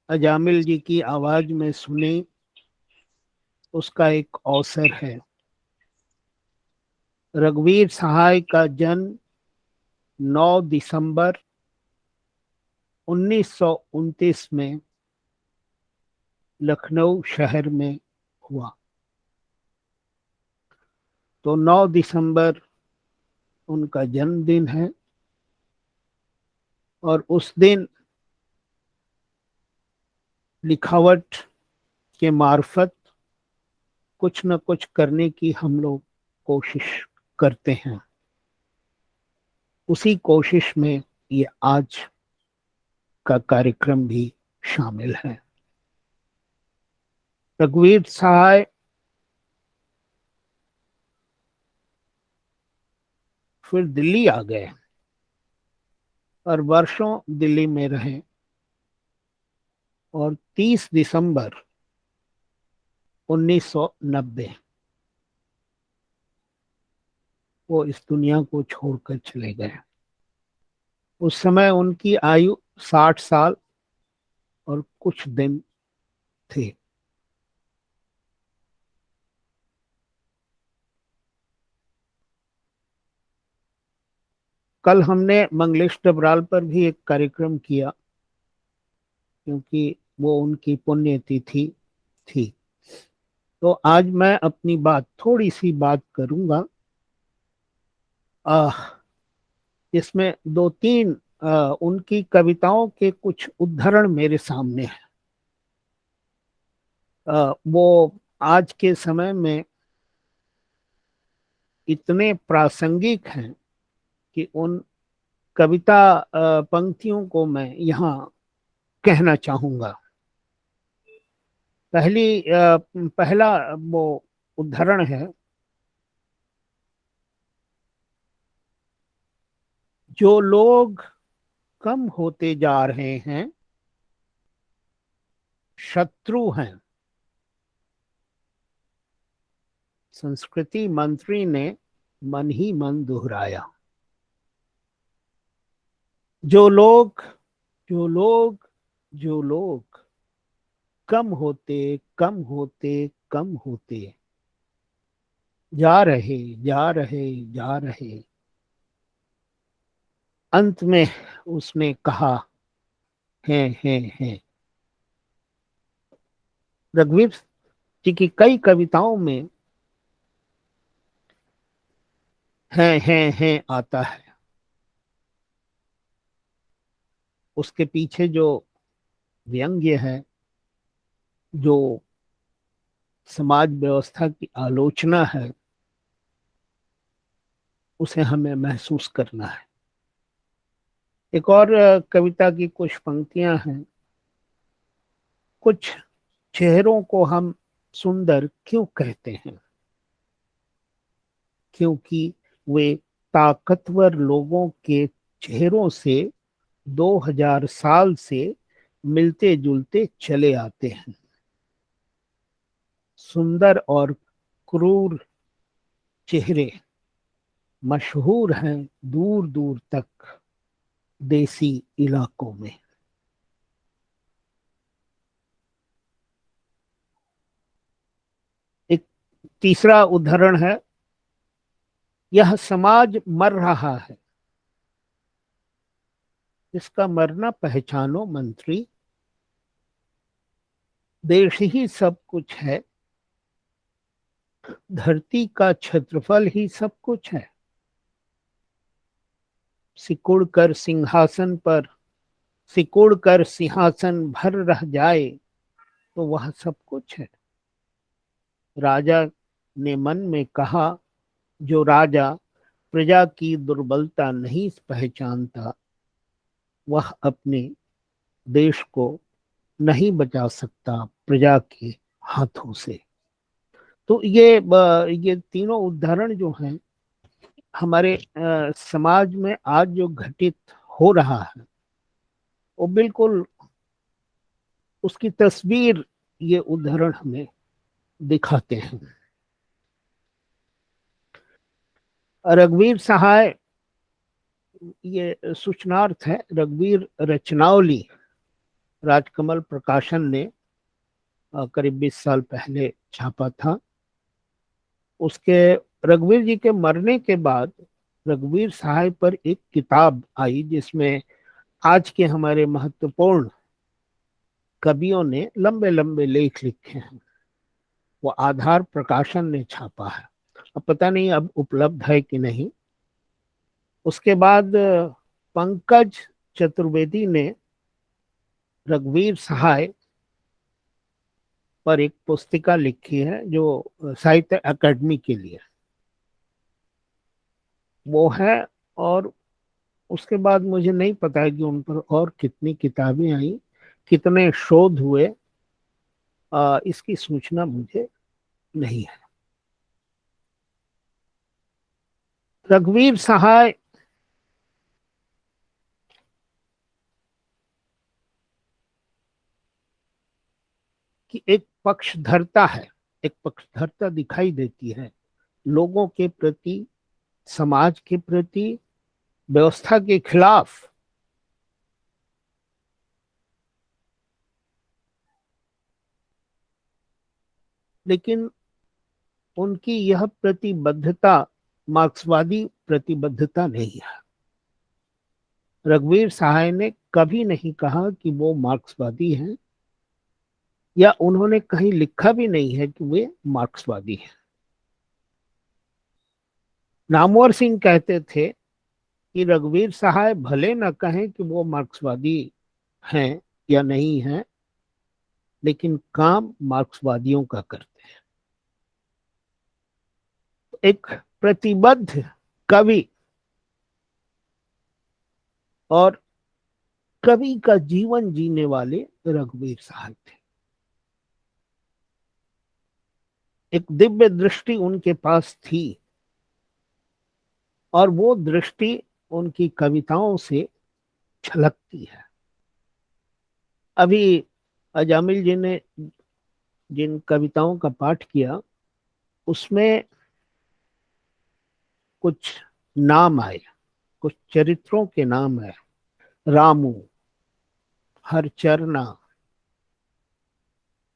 अजामिल जी की आवाज में सुनी, उसका एक अवसर है। रघुवीर सहाय का जन्म 9 दिसंबर 1929 में लखनऊ शहर में हुआ। तो 9 दिसंबर उनका जन्मदिन है और उस दिन लिखावट के मार्फत कुछ न कुछ करने की हम लोग कोशिश करते हैं। उसी कोशिश में ये आज का कार्यक्रम भी शामिल है। रघुवीर सहाय फिर दिल्ली आ गए और वर्षों दिल्ली में रहे और 30 दिसंबर 1990 वो इस दुनिया को छोड़कर चले गए। उस समय उनकी आयु 60 साल और कुछ दिन थे। कल हमने मंगलेश डबराल पर भी एक कार्यक्रम किया क्योंकि वो उनकी पुण्यतिथि थी। तो आज मैं अपनी बात थोड़ी सी बात करूंगा। इसमें 2-3 उनकी कविताओं के कुछ उद्धरण मेरे सामने हैं। वो आज के समय में इतने प्रासंगिक हैं कि उन कविता पंक्तियों को मैं यहाँ कहना चाहूंगा। पहला वो उद्धरण है, जो लोग कम होते जा रहे हैं शत्रु हैं। संस्कृति मंत्री ने मन ही मन दोहराया। जो लोग जो लोग जो लोग कम होते कम होते कम होते जा रहे, अंत में उसने कहा है। रघुवीर जी की कई कविताओं में है आता है। उसके पीछे जो व्यंग्य है, जो समाज व्यवस्था की आलोचना है, उसे हमें महसूस करना है। एक और कविता की कुछ पंक्तियां हैं। कुछ चेहरों को हम सुंदर क्यों कहते हैं? क्योंकि वे ताकतवर लोगों के चेहरों से 2000 साल से मिलते जुलते चले आते हैं। सुंदर और क्रूर चेहरे मशहूर हैं दूर दूर तक देसी इलाकों में। एक तीसरा उदाहरण है, यह समाज मर रहा है, इसका मरना पहचानो मंत्री। देश ही सब कुछ है, धरती का क्षेत्रफल ही सब कुछ है। सिकुड़ कर सिंहासन भर रह जाए तो वह सब कुछ है। राजा ने मन में कहा, जो राजा प्रजा की दुर्बलता नहीं पहचानता, वह अपने देश को नहीं बचा सकता प्रजा के हाथों से। तो ये तीनों उदाहरण जो हैं हमारे समाज में आज जो घटित हो रहा है, वो बिल्कुल उसकी तस्वीर ये उदाहरण हमें दिखाते हैं। रघुवीर सहाय, ये सूचनार्थ है, रघुवीर रचनावली राजकमल प्रकाशन ने करीब 20 साल पहले छापा था। उसके रघुवीर जी के मरने के बाद रघुवीर सहाय पर एक किताब आई, जिसमें आज के हमारे महत्वपूर्ण कवियों ने लंबे लंबे लेख लिखे हैं। वो आधार प्रकाशन ने छापा है, अब पता नहीं अब उपलब्ध है कि नहीं। उसके बाद पंकज चतुर्वेदी ने रघुवीर सहाय पर एक पुस्तिका लिखी है, जो साहित्य अकादमी के लिए वो है। और उसके बाद मुझे नहीं पता है कि उन पर और कितनी किताबें आई, कितने शोध हुए, इसकी सूचना मुझे नहीं है। रघुवीर सहाय की एक पक्षधरता है, एक पक्षधरता दिखाई देती है लोगों के प्रति, समाज के प्रति, व्यवस्था के खिलाफ। लेकिन उनकी यह प्रतिबद्धता मार्क्सवादी प्रतिबद्धता नहीं है। रघुवीर सहाय ने कभी नहीं कहा कि वो मार्क्सवादी हैं, या उन्होंने कहीं लिखा भी नहीं है कि वे मार्क्सवादी हैं। नामवर सिंह कहते थे कि रघुवीर सहाय भले न कहें कि वो मार्क्सवादी हैं या नहीं हैं, लेकिन काम मार्क्सवादियों का करते हैं। एक प्रतिबद्ध कवि और कवि का जीवन जीने वाले रघुवीर सहाय थे। एक दिव्य दृष्टि उनके पास थी, और वो दृष्टि उनकी कविताओं से छलकती है। अभी अजामिल जी ने जिन कविताओं का पाठ किया, उसमें कुछ नाम आए, कुछ चरित्रों के नाम है, रामू, हरचरना।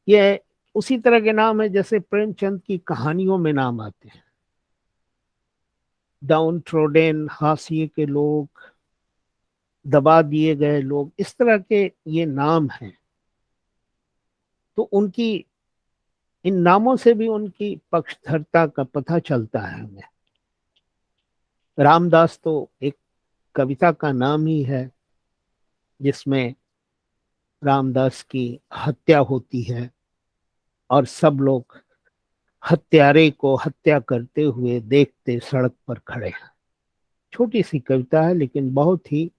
ये उसी तरह के नाम है जैसे प्रेमचंद की कहानियों में नाम आते हैं। डाउन ट्रोडन, हाशिए के लोग, दबा दिए गए लोग, इस तरह के ये नाम हैं। तो उनकी इन नामों से भी उनकी पक्षधरता का पता चलता है हमें। रामदास तो एक कविता का नाम ही है, जिसमें रामदास की हत्या होती है और सब लोग हत्यारे को हत्या करते हुए देखते सड़क पर खड़े हैं। छोटी सी कविता है, लेकिन बहुत ही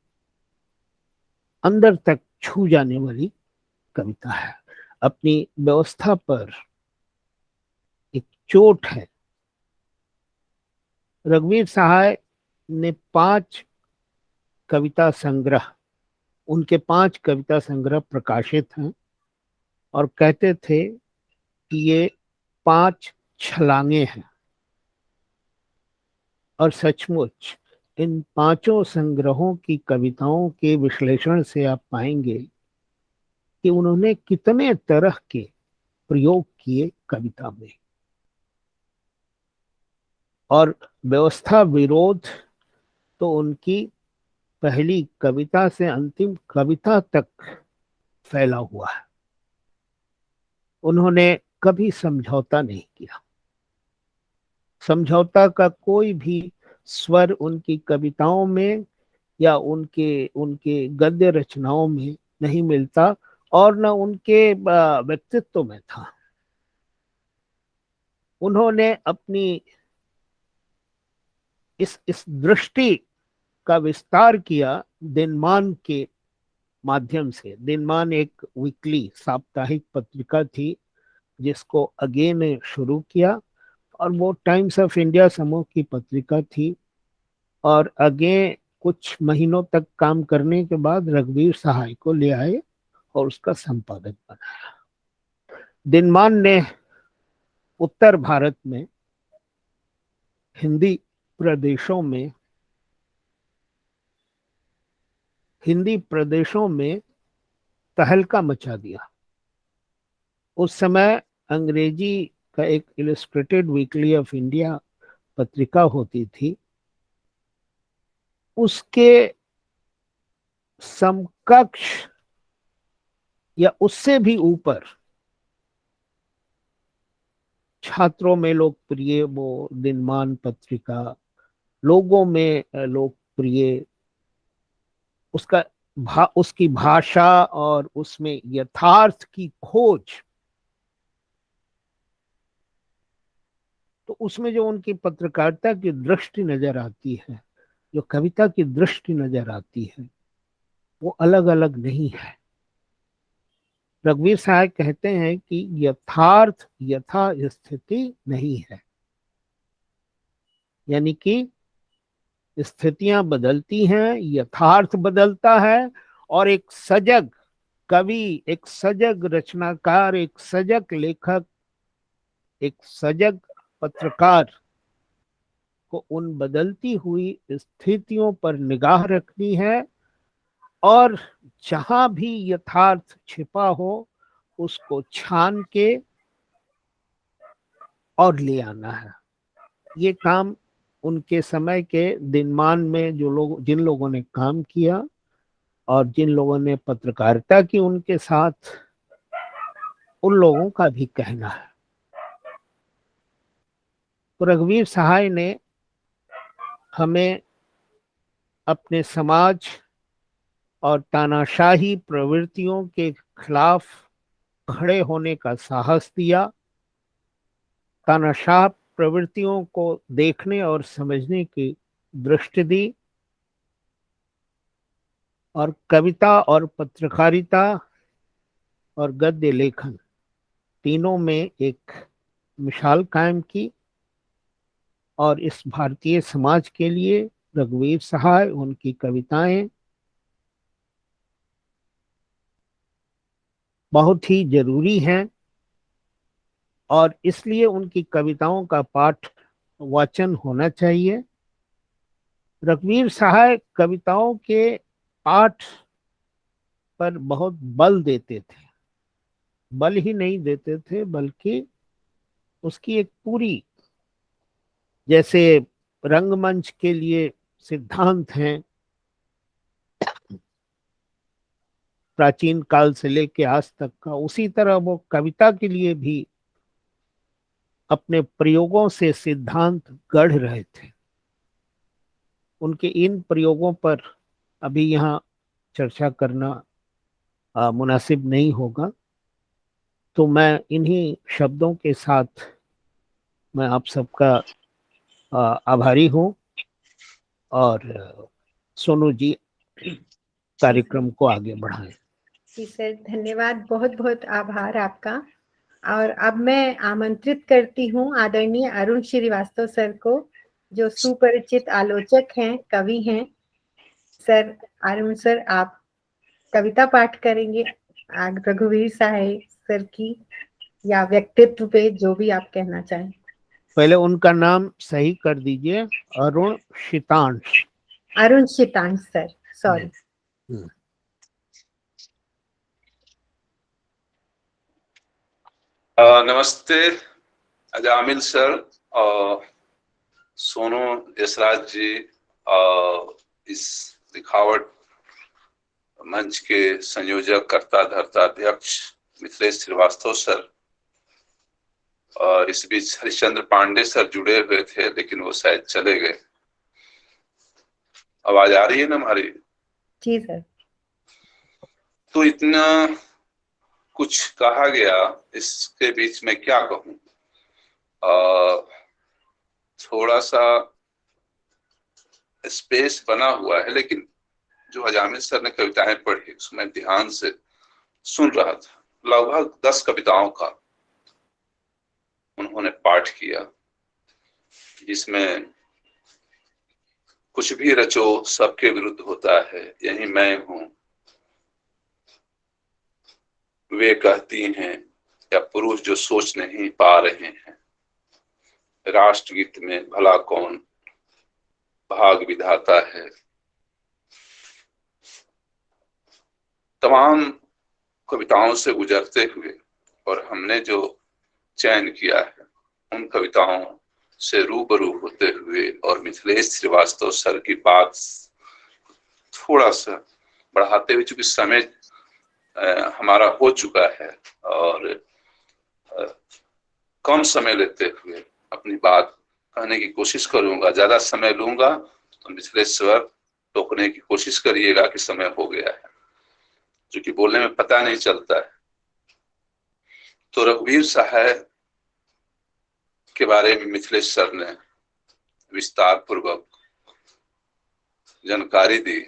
अंदर तक छू जाने वाली कविता है। अपनी व्यवस्था पर एक चोट है। रघुवीर सहाय ने 5 कविता संग्रह, उनके 5 कविता संग्रह प्रकाशित हैं, और कहते थे कि ये 5 छलांगे हैं। और सचमुच इन 5 संग्रहों की कविताओं के विश्लेषण से आप पाएंगे कि उन्होंने कितने तरह के प्रयोग किए कविता में। और व्यवस्था विरोध तो उनकी पहली कविता से अंतिम कविता तक फैला हुआ है। उन्होंने कभी समझौता नहीं किया। समझौता का कोई भी स्वर उनकी कविताओं में या उनके उनके गद्य रचनाओं में नहीं मिलता, और न उनके व्यक्तित्व में था। उन्होंने अपनी इस दृष्टि का विस्तार किया दिनमान के माध्यम से। दिनमान एक वीकली साप्ताहिक पत्रिका थी जिसको अगे ने शुरू किया, और वो टाइम्स ऑफ इंडिया समूह की पत्रिका थी। और अगे कुछ महीनों तक काम करने के बाद रघुवीर सहाय को ले आए और उसका संपादक बनाया। दिनमान ने उत्तर भारत में हिंदी प्रदेशों में तहलका मचा दिया। उस समय अंग्रेजी का एक इलस्ट्रेटेड वीकली ऑफ इंडिया पत्रिका होती थी, उसके समकक्ष या उससे भी ऊपर छात्रों में लोकप्रिय वो दिनमान पत्रिका, लोगों में लोकप्रिय, उसकी भाषा और उसमें यथार्थ की खोज, तो उसमें जो उनकी पत्रकारिता की दृष्टि नजर आती है, जो कविता की दृष्टि नजर आती है, वो अलग अलग नहीं है। रघुवीर सहाय कहते हैं कि यथार्थ यथा स्थिति नहीं है, यानी कि स्थितियां बदलती हैं, यथार्थ बदलता है, और एक सजग कवि, एक सजग रचनाकार, एक सजग लेखक, एक सजग पत्रकार को उन बदलती हुई स्थितियों पर निगाह रखनी है, और जहां भी यथार्थ छिपा हो उसको छान के और ले आना है। ये काम उनके समय के दिनमान में जिन लोगों ने काम किया और जिन लोगों ने पत्रकारिता की उनके साथ, उन लोगों का भी कहना है। तो रघुवीर सहाय ने हमें अपने समाज और तानाशाही प्रवृत्तियों के खिलाफ खड़े होने का साहस दिया, तानाशाह प्रवृत्तियों को देखने और समझने की दृष्टि दी, और कविता और पत्रकारिता और गद्य लेखन तीनों में एक मिसाल कायम की। और इस भारतीय समाज के लिए रघुवीर सहाय, उनकी कविताएं बहुत ही जरूरी हैं, और इसलिए उनकी कविताओं का पाठ वाचन होना चाहिए। रघुवीर सहाय कविताओं के पाठ पर बहुत बल देते थे, बल ही नहीं देते थे बल्कि उसकी एक पूरी, जैसे रंगमंच के लिए सिद्धांत हैं प्राचीन काल से लेके आज तक का, उसी तरह वो कविता के लिए भी अपने प्रयोगों से सिद्धांत गढ़ रहे थे। उनके इन प्रयोगों पर अभी यहाँ चर्चा करना मुनासिब नहीं होगा, तो मैं इन्हीं शब्दों के साथ मैं आप सबका आभारी हूँ। और सोनू जी कार्यक्रम को आगे बढ़ाएं। जी सर, धन्यवाद, बहुत बहुत आभार आपका। और अब मैं आमंत्रित करती हूँ आदरणीय अरुण श्रीवास्तव सर को, जो सुपरिचित आलोचक हैं, कवि हैं। सर, अरुण सर, आप कविता पाठ करेंगे रघुवीर सहाय सर की, या व्यक्तित्व पे, जो भी आप कहना चाहें। पहले उनका नाम सही कर दीजिए, अरुण शितांश। Arun Shitansh sir, sorry. नमस्ते अजामिल सर और सोनू यशराज जी, इस लिखावट मंच के संयोजक, कर्ता धर्ता अध्यक्ष मिथिलेश श्रीवास्तव सर, और इस बीच हरिश्चंद्र पांडे सर जुड़े हुए थे लेकिन वो शायद चले गए। आवाज आ रही है ना हमारी? जी सर। तो इतना कुछ कहा गया, इसके बीच में क्या कहूं, थोड़ा सा स्पेस बना हुआ है, लेकिन जो अजामिल सर ने कविताएं पढ़ी उसमें ध्यान से सुन रहा था। लगभग 10 कविताओं का उन्होंने पाठ किया, जिसमें कुछ भी रचो सबके विरुद्ध होता है, यही मैं हूं, वे कहती हैं, या पुरुष जो सोच नहीं पा रहे हैं, राष्ट्रगीत में भला कौन भाग विधाता है। तमाम कविताओं से गुजरते हुए और हमने जो चयन किया है उन कविताओं से रूबरू होते हुए और मिथिलेश श्रीवास्तव सर की बात थोड़ा सा बढ़ाते हुए, चूंकि समय हमारा हो चुका है और कम समय लेते हुए अपनी बात कहने की कोशिश करूंगा। ज्यादा समय लूंगा तो मिथिलेश सर टोकने की कोशिश करिएगा कि समय हो गया है, क्योंकि बोलने में पता नहीं चलता है। तो रघुवीर सहाय के बारे में मिथिलेश सर ने विस्तार पूर्वक जानकारी दी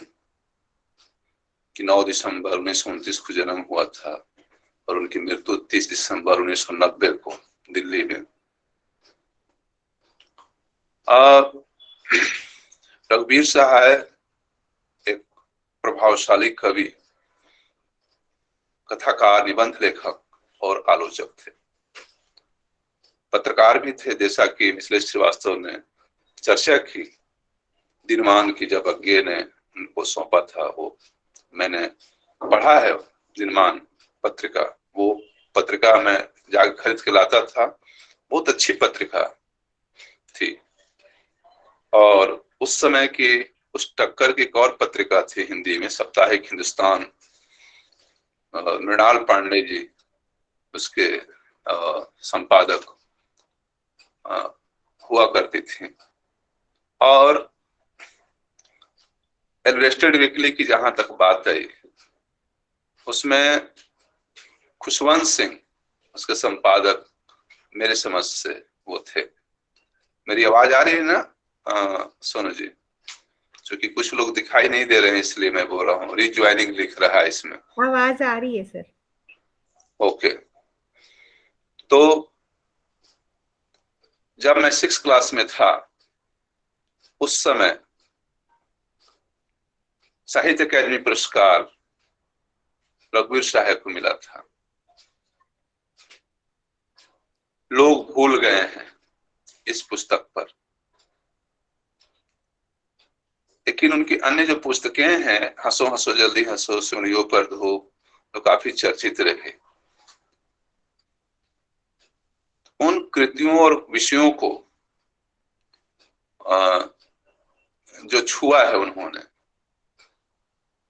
कि 9 दिसंबर 1929 को जन्म हुआ था और उनकी मृत्यु 30 दिसंबर 1990 को दिल्ली में। रघुवीर सहाय एक प्रभावशाली कवि, कथाकार, निबंध लेखक और आलोचक थे। पत्रकार भी थे, जैसा कि मिथिलेश श्रीवास्तव ने चर्चा की। दिनमान की जब अज्ञे ने उनको सौंपा था, वो मैंने पढ़ा है, दिनमान पत्रिका। वो पत्रिका मैं जाकर खरीद के लाता था, बहुत अच्छी पत्रिका थी। और उस समय की उस टक्कर की एक और पत्रिका थी हिंदी में, साप्ताहिक हिंदुस्तान, मृणाल पांडे जी उसके संपादक हुआ करती थी। और इलस्ट्रेटेड वीकली की जहां तक बात आई, उसमें खुशवंत सिंह उसके संपादक मेरे समझ से वो थे। मेरी आवाज आ रही है ना सोनू जी? क्योंकि कुछ लोग दिखाई नहीं दे रहे हैं इसलिए मैं बोल रहा हूँ। रिज्वाइनिंग लिख रहा है इसमें। आवाज आ रही है सर। ओके। तो जब मैं 6th क्लास में था, उस समय साहित्य अकादमी पुरस्कार रघुवीर सहाय को मिला था। लोग भूल गए हैं इस पुस्तक पर, लेकिन उनकी अन्य जो पुस्तकें हैं, हंसो हंसो जल्दी हंसो, सुनियो पर धो, तो काफी चर्चित रहे। उन कृतियों और विषयों को जो छुआ है उन्होंने,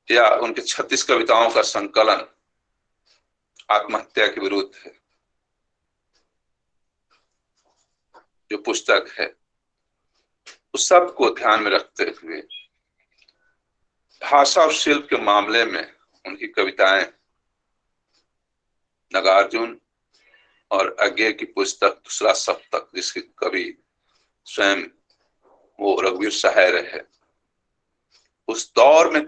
या उनके 36 कविताओं का संकलन आत्महत्या के विरुद्ध है, जो पुस्तक है, उस सब को ध्यान में रखते हुए भाषा और शिल्प के मामले में उनकी कविताएं नागार्जुन और अज्ञे की पुस्तक दूसरा सप्तक, जिसके कवि स्वयं वो रघुवीर सहाय रहे, उस दौर में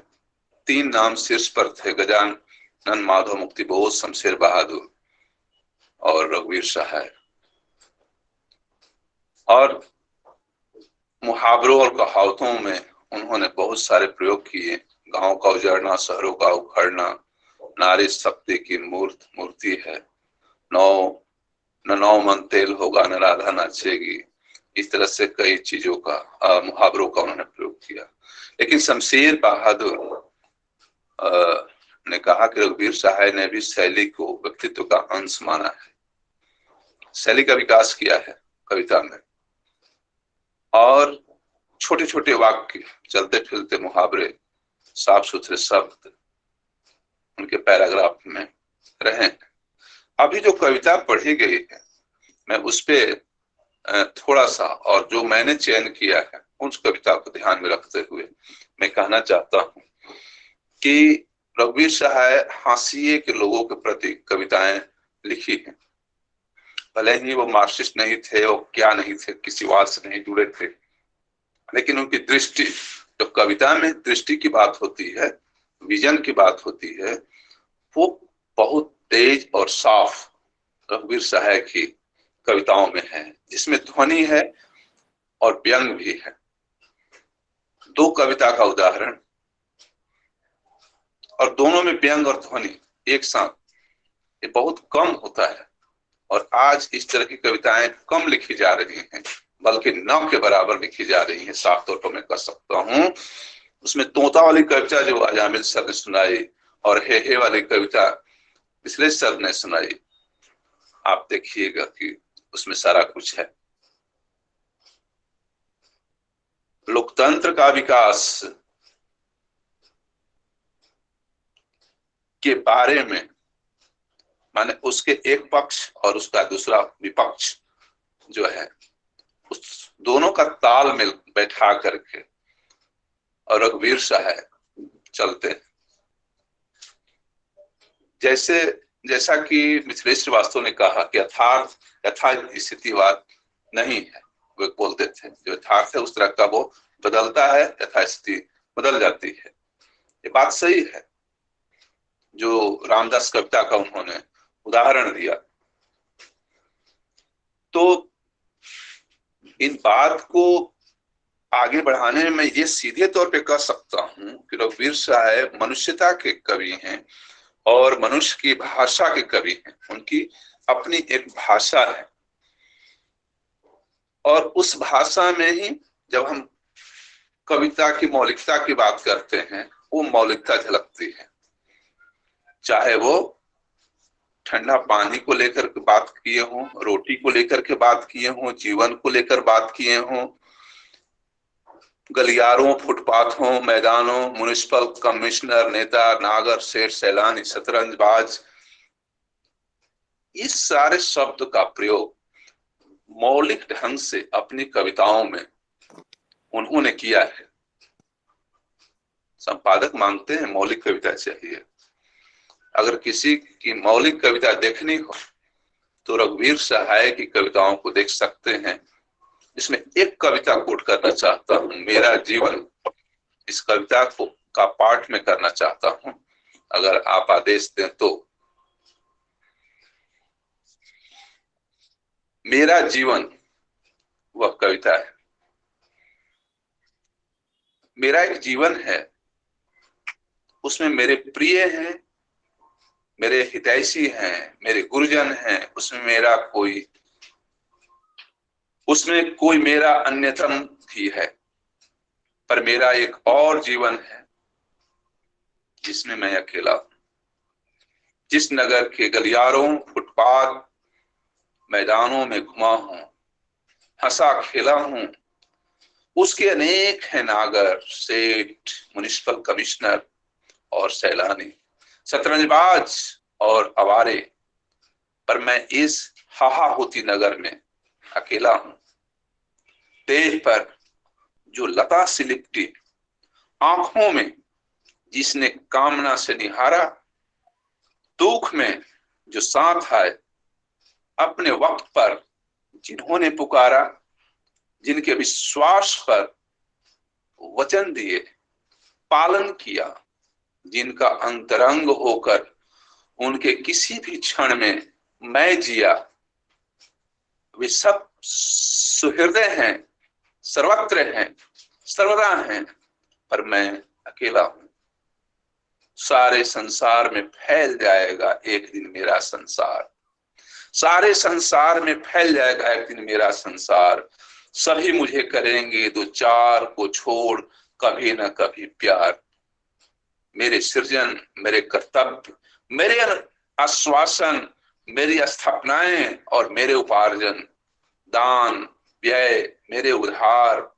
3 नाम शीर्ष पर थे: गजानन माधव मुक्तिबोध, शमशेर बहादुर और रघुवीर सहाय। और मुहावरों और कहावतों में उन्होंने बहुत सारे प्रयोग किए। गांव का उजड़ना, शहरों का उखड़ना, नारी शक्ति की मूर्ति है, नौ मन तेल होगा, न राधा नाचेगी। इस तरह से कई चीजों का मुहावरों का उन्होंने प्रयोग किया। लेकिन शमशेर बहादुर ने कहा कि रघुवीर सहाय ने भी शैली को व्यक्तित्व का अंश माना है, शैली का विकास किया है कविता में। और छोटे छोटे वाक्य, चलते फिरते मुहावरे, साफ सुथरे शब्द उनके पैराग्राफ में रहे। अभी जो कविता पढ़ी गई है, मैं उस पे थोड़ा सा, और जो मैंने चयन किया है उस कविता को ध्यान में रखते हुए मैं कहना चाहता हूँ कि रघुवीर सहाय हाशिए के लोगों के प्रति कविताएं लिखी हैं। भले ही वो मार्क्सिस्ट नहीं थे और क्या नहीं थे, किसी वाद से नहीं जुड़े थे, लेकिन उनकी दृष्टि जो कविता में दृष्टि की बात होती है, विजन की बात होती है, वो बहुत तेज और साफ रघुवीर सहाय की कविताओं में है, जिसमें ध्वनि है और व्यंग भी है। दो कविता का उदाहरण, और दोनों में व्यंग और ध्वनि एक साथ, ये बहुत कम होता है। और आज इस तरह की कविताएं कम लिखी जा रही हैं, बल्कि न के बराबर लिखी जा रही हैं, साफ तौर पर मैं कह सकता हूं। उसमें तोता वाली कविता जो अजामिल सर ने सुनाई और हे वाली कविता मिथिलेश सर ने सुनाई, आप देखिएगा कि उसमें सारा कुछ है। लोकतंत्र का विकास के बारे में, माने उसके एक पक्ष और उसका दूसरा विपक्ष जो है, उस दोनों का तालमेल बैठा करके और रघुवीर सहाय चलते हैं। जैसा कि मिथिलेश श्रीवास्तव ने कहा कि यथार्थ स्थितिवाद नहीं है, वो बोलते थे जो यथार्थ है उस तरह का वो बदलता है, यथास्थिति बदल जाती है। ये बात सही है जो रामदास कविता का उन्होंने उदाहरण दिया। तो इन बात को आगे बढ़ाने में मैं ये सीधे तौर पे कह सकता हूं कि रघुवीर सहाय मनुष्यता के कवि हैं और मनुष्य की भाषा के कवि हैं। उनकी अपनी एक भाषा है और उस भाषा में ही जब हम कविता की मौलिकता की बात करते हैं, वो मौलिकता झलकती है। चाहे वो ठंडा पानी को लेकर के बात किए हों, रोटी को लेकर के बात किए हों, जीवन को लेकर बात किए हों, गलियारों, फुटपाथों, मैदानों, म्युनिसिपल कमिश्नर, नेता, नागर, सेठ, सैलानी, शतरंजबाज, इस सारे शब्द का प्रयोग मौलिक ढंग से अपनी कविताओं में उन्होंने किया है। संपादक मांगते हैं मौलिक कविता चाहिए। अगर किसी की मौलिक कविता देखनी हो तो रघुवीर सहाय की कविताओं को देख सकते हैं। इसमें एक कविता कोट करना चाहता हूं, मेरा जीवन, इस कविता को का पाठ में करना चाहता हूं, अगर आप आदेश दें तो। मेरा जीवन वह कविता है। मेरा एक जीवन है, उसमें मेरे प्रिय हैं, मेरे हितैषी हैं, मेरे गुरुजन हैं, उसमें कोई मेरा अन्यतम भी है। पर मेरा एक और जीवन है जिसमें मैं अकेला हूं। जिस नगर के गलियारों, फुटपाथ, मैदानों में घुमा हूं, हंसा खेला हूं, उसके अनेक हैं नागर, सेठ, म्युनिसिपल कमिश्नर और सैलानी, शतरंजबाज और आवारे, पर मैं इस हाहा होती नगर में अकेला हूं। देह पर जो लता सी लिपटी, आंखों में जिसने कामना से निहारा, दुख में जो साथ आए, अपने वक्त पर जिन्होंने पुकारा, जिनके विश्वास पर वचन दिए, पालन किया, जिनका अंतरंग होकर उनके किसी भी क्षण में मैं जिया, वे सब सुहृदय हैं, सर्वत्र हैं, सर्वदा हैं, पर मैं अकेला हूं। सारे संसार में फैल जाएगा एक दिन मेरा संसार, सारे संसार में फैल जाएगा एक दिन मेरा संसार। सभी मुझे करेंगे दो चार को छोड़ कभी न कभी प्यार। मेरे सृजन, मेरे कर्तव्य, मेरे आश्वासन, मेरी स्थापनाएं और मेरे उपार्जन, दान, व्यय, मेरे उधार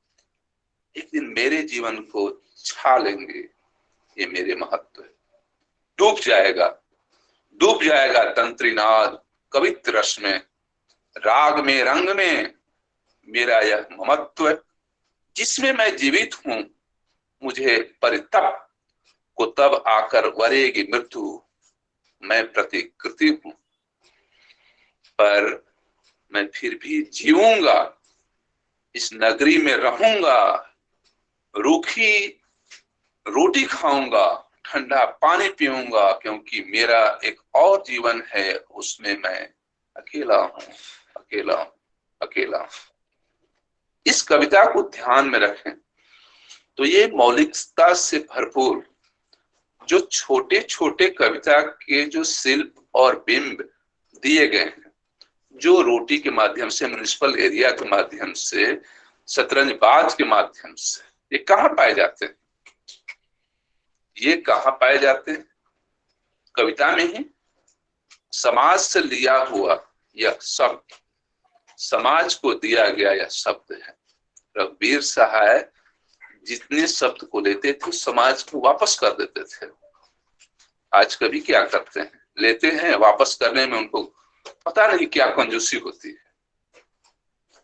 एक दिन मेरे जीवन को छा लेंगे। ये मेरे महत्व है। डूब जाएगा तंत्रीनाद कवित्र रस में, राग में, रंग में मेरा यह ममत्व, जिसमें मैं जीवित हूं। मुझे परितप को तब आकर वरेगी मृत्यु, मैं प्रतिकृति हूं, पर मैं फिर भी जीऊंगा, इस नगरी में रहूंगा, रूखी रोटी खाऊंगा, ठंडा पानी पीऊंगा, क्योंकि मेरा एक और जीवन है, उसमें मैं अकेला हूं, अकेला हूं, अकेला हूं। इस कविता को ध्यान में रखें तो ये मौलिकता से भरपूर जो छोटे छोटे कविता के जो शिल्प और बिंब दिए गए हैं, जो रोटी के माध्यम से, म्युनिसिपल एरिया के माध्यम से, शतरंजबाज के माध्यम से, ये कहाँ पाए जाते हैं? ये कहाँ पाए जाते हैं? कविता में ही। समाज से लिया हुआ यह शब्द, समाज को दिया गया यह शब्द है। रघुवीर सहाय जितने शब्द को लेते थे समाज को वापस कर देते थे। आज कभी क्या करते हैं, लेते हैं, वापस करने में उनको पता नहीं क्या कंजूसी होती है।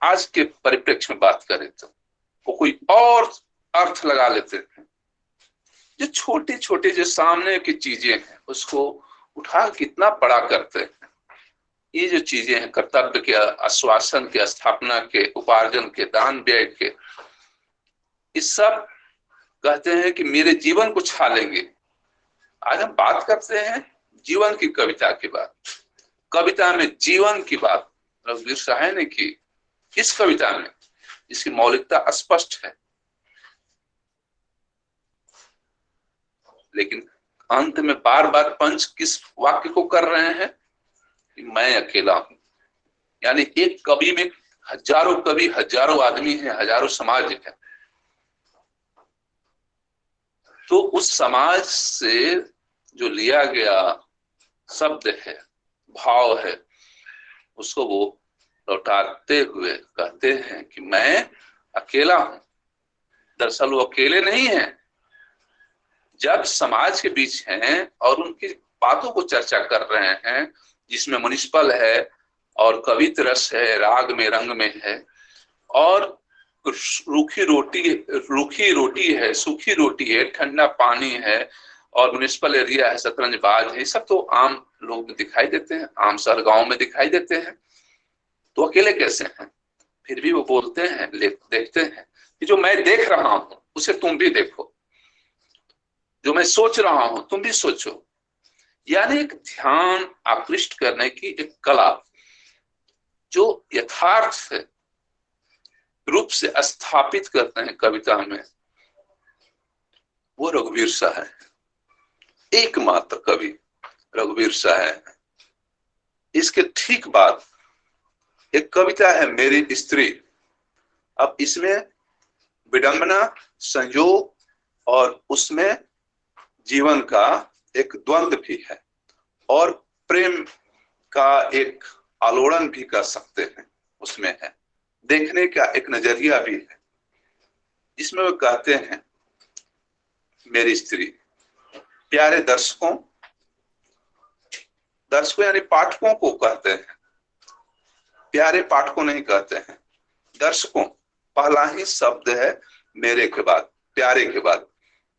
आज के परिप्रेक्ष्य में बात करें तो वो कोई और अर्थ लगा लेते हैं। जो छोटे छोटे जो सामने की चीजें हैं उसको उठा कितना बड़ा करते हैं। ये जो चीजें हैं, कर्तव्य के, आश्वासन के, स्थापना के, उपार्जन के, दान व्यय के, इस सब कहते हैं कि मेरे जीवन को छा लेंगे। आज हम बात करते हैं जीवन की कविता की बात, कविता में जीवन की बात रघुवीर सहाय ने की। इस कविता में इसकी मौलिकता स्पष्ट है, लेकिन अंत में बार बार पंच किस वाक्य को कर रहे हैं कि मैं अकेला हूं। यानी एक कवि में हजारों कवि, हजारों आदमी हैं, हजारों समाज है। तो उस समाज से जो लिया गया शब्द है, भाव है, उसको वो लौटाते हुए कहते हैं कि मैं अकेला हूं। दरअसल वो अकेले नहीं हैं। जब समाज के बीच हैं और उनकी बातों को चर्चा कर रहे हैं, जिसमें म्युनिसिपल है और कवित रस है, राग में, रंग में है, और रूखी रोटी है, सूखी रोटी है, ठंडा पानी है, और म्युनिसिपल एरिया है, शतरंजबाज है, सब तो आम लोग दिखाई देते हैं, आम शहर गांव में दिखाई देते हैं। तो अकेले कैसे हैं? फिर भी वो बोलते हैं, देखते हैं कि जो मैं देख रहा हूं उसे तुम भी देखो, जो मैं सोच रहा हूं तुम भी सोचो। यानी एक ध्यान आकृष्ट करने की एक कला जो यथार्थ रूप से स्थापित करते हैं कविता में, वो रघुवीर सहाय, एकमात्र कवि रघुवीर सहाय। इसके ठीक बाद एक कविता है मेरी स्त्री। अब इसमें विडंबना, संयोग और उसमें जीवन का एक द्वंद्व भी है और प्रेम का एक आलोड़न भी कर सकते हैं, उसमें है, देखने का एक नजरिया भी है। जिसमें वो कहते हैं मेरी स्त्री। प्यारे दर्शकों यानी पाठकों को कहते हैं, प्यारे पाठकों नहीं कहते हैं, दर्शकों। पहला ही शब्द है मेरे के बाद, प्यारे के बाद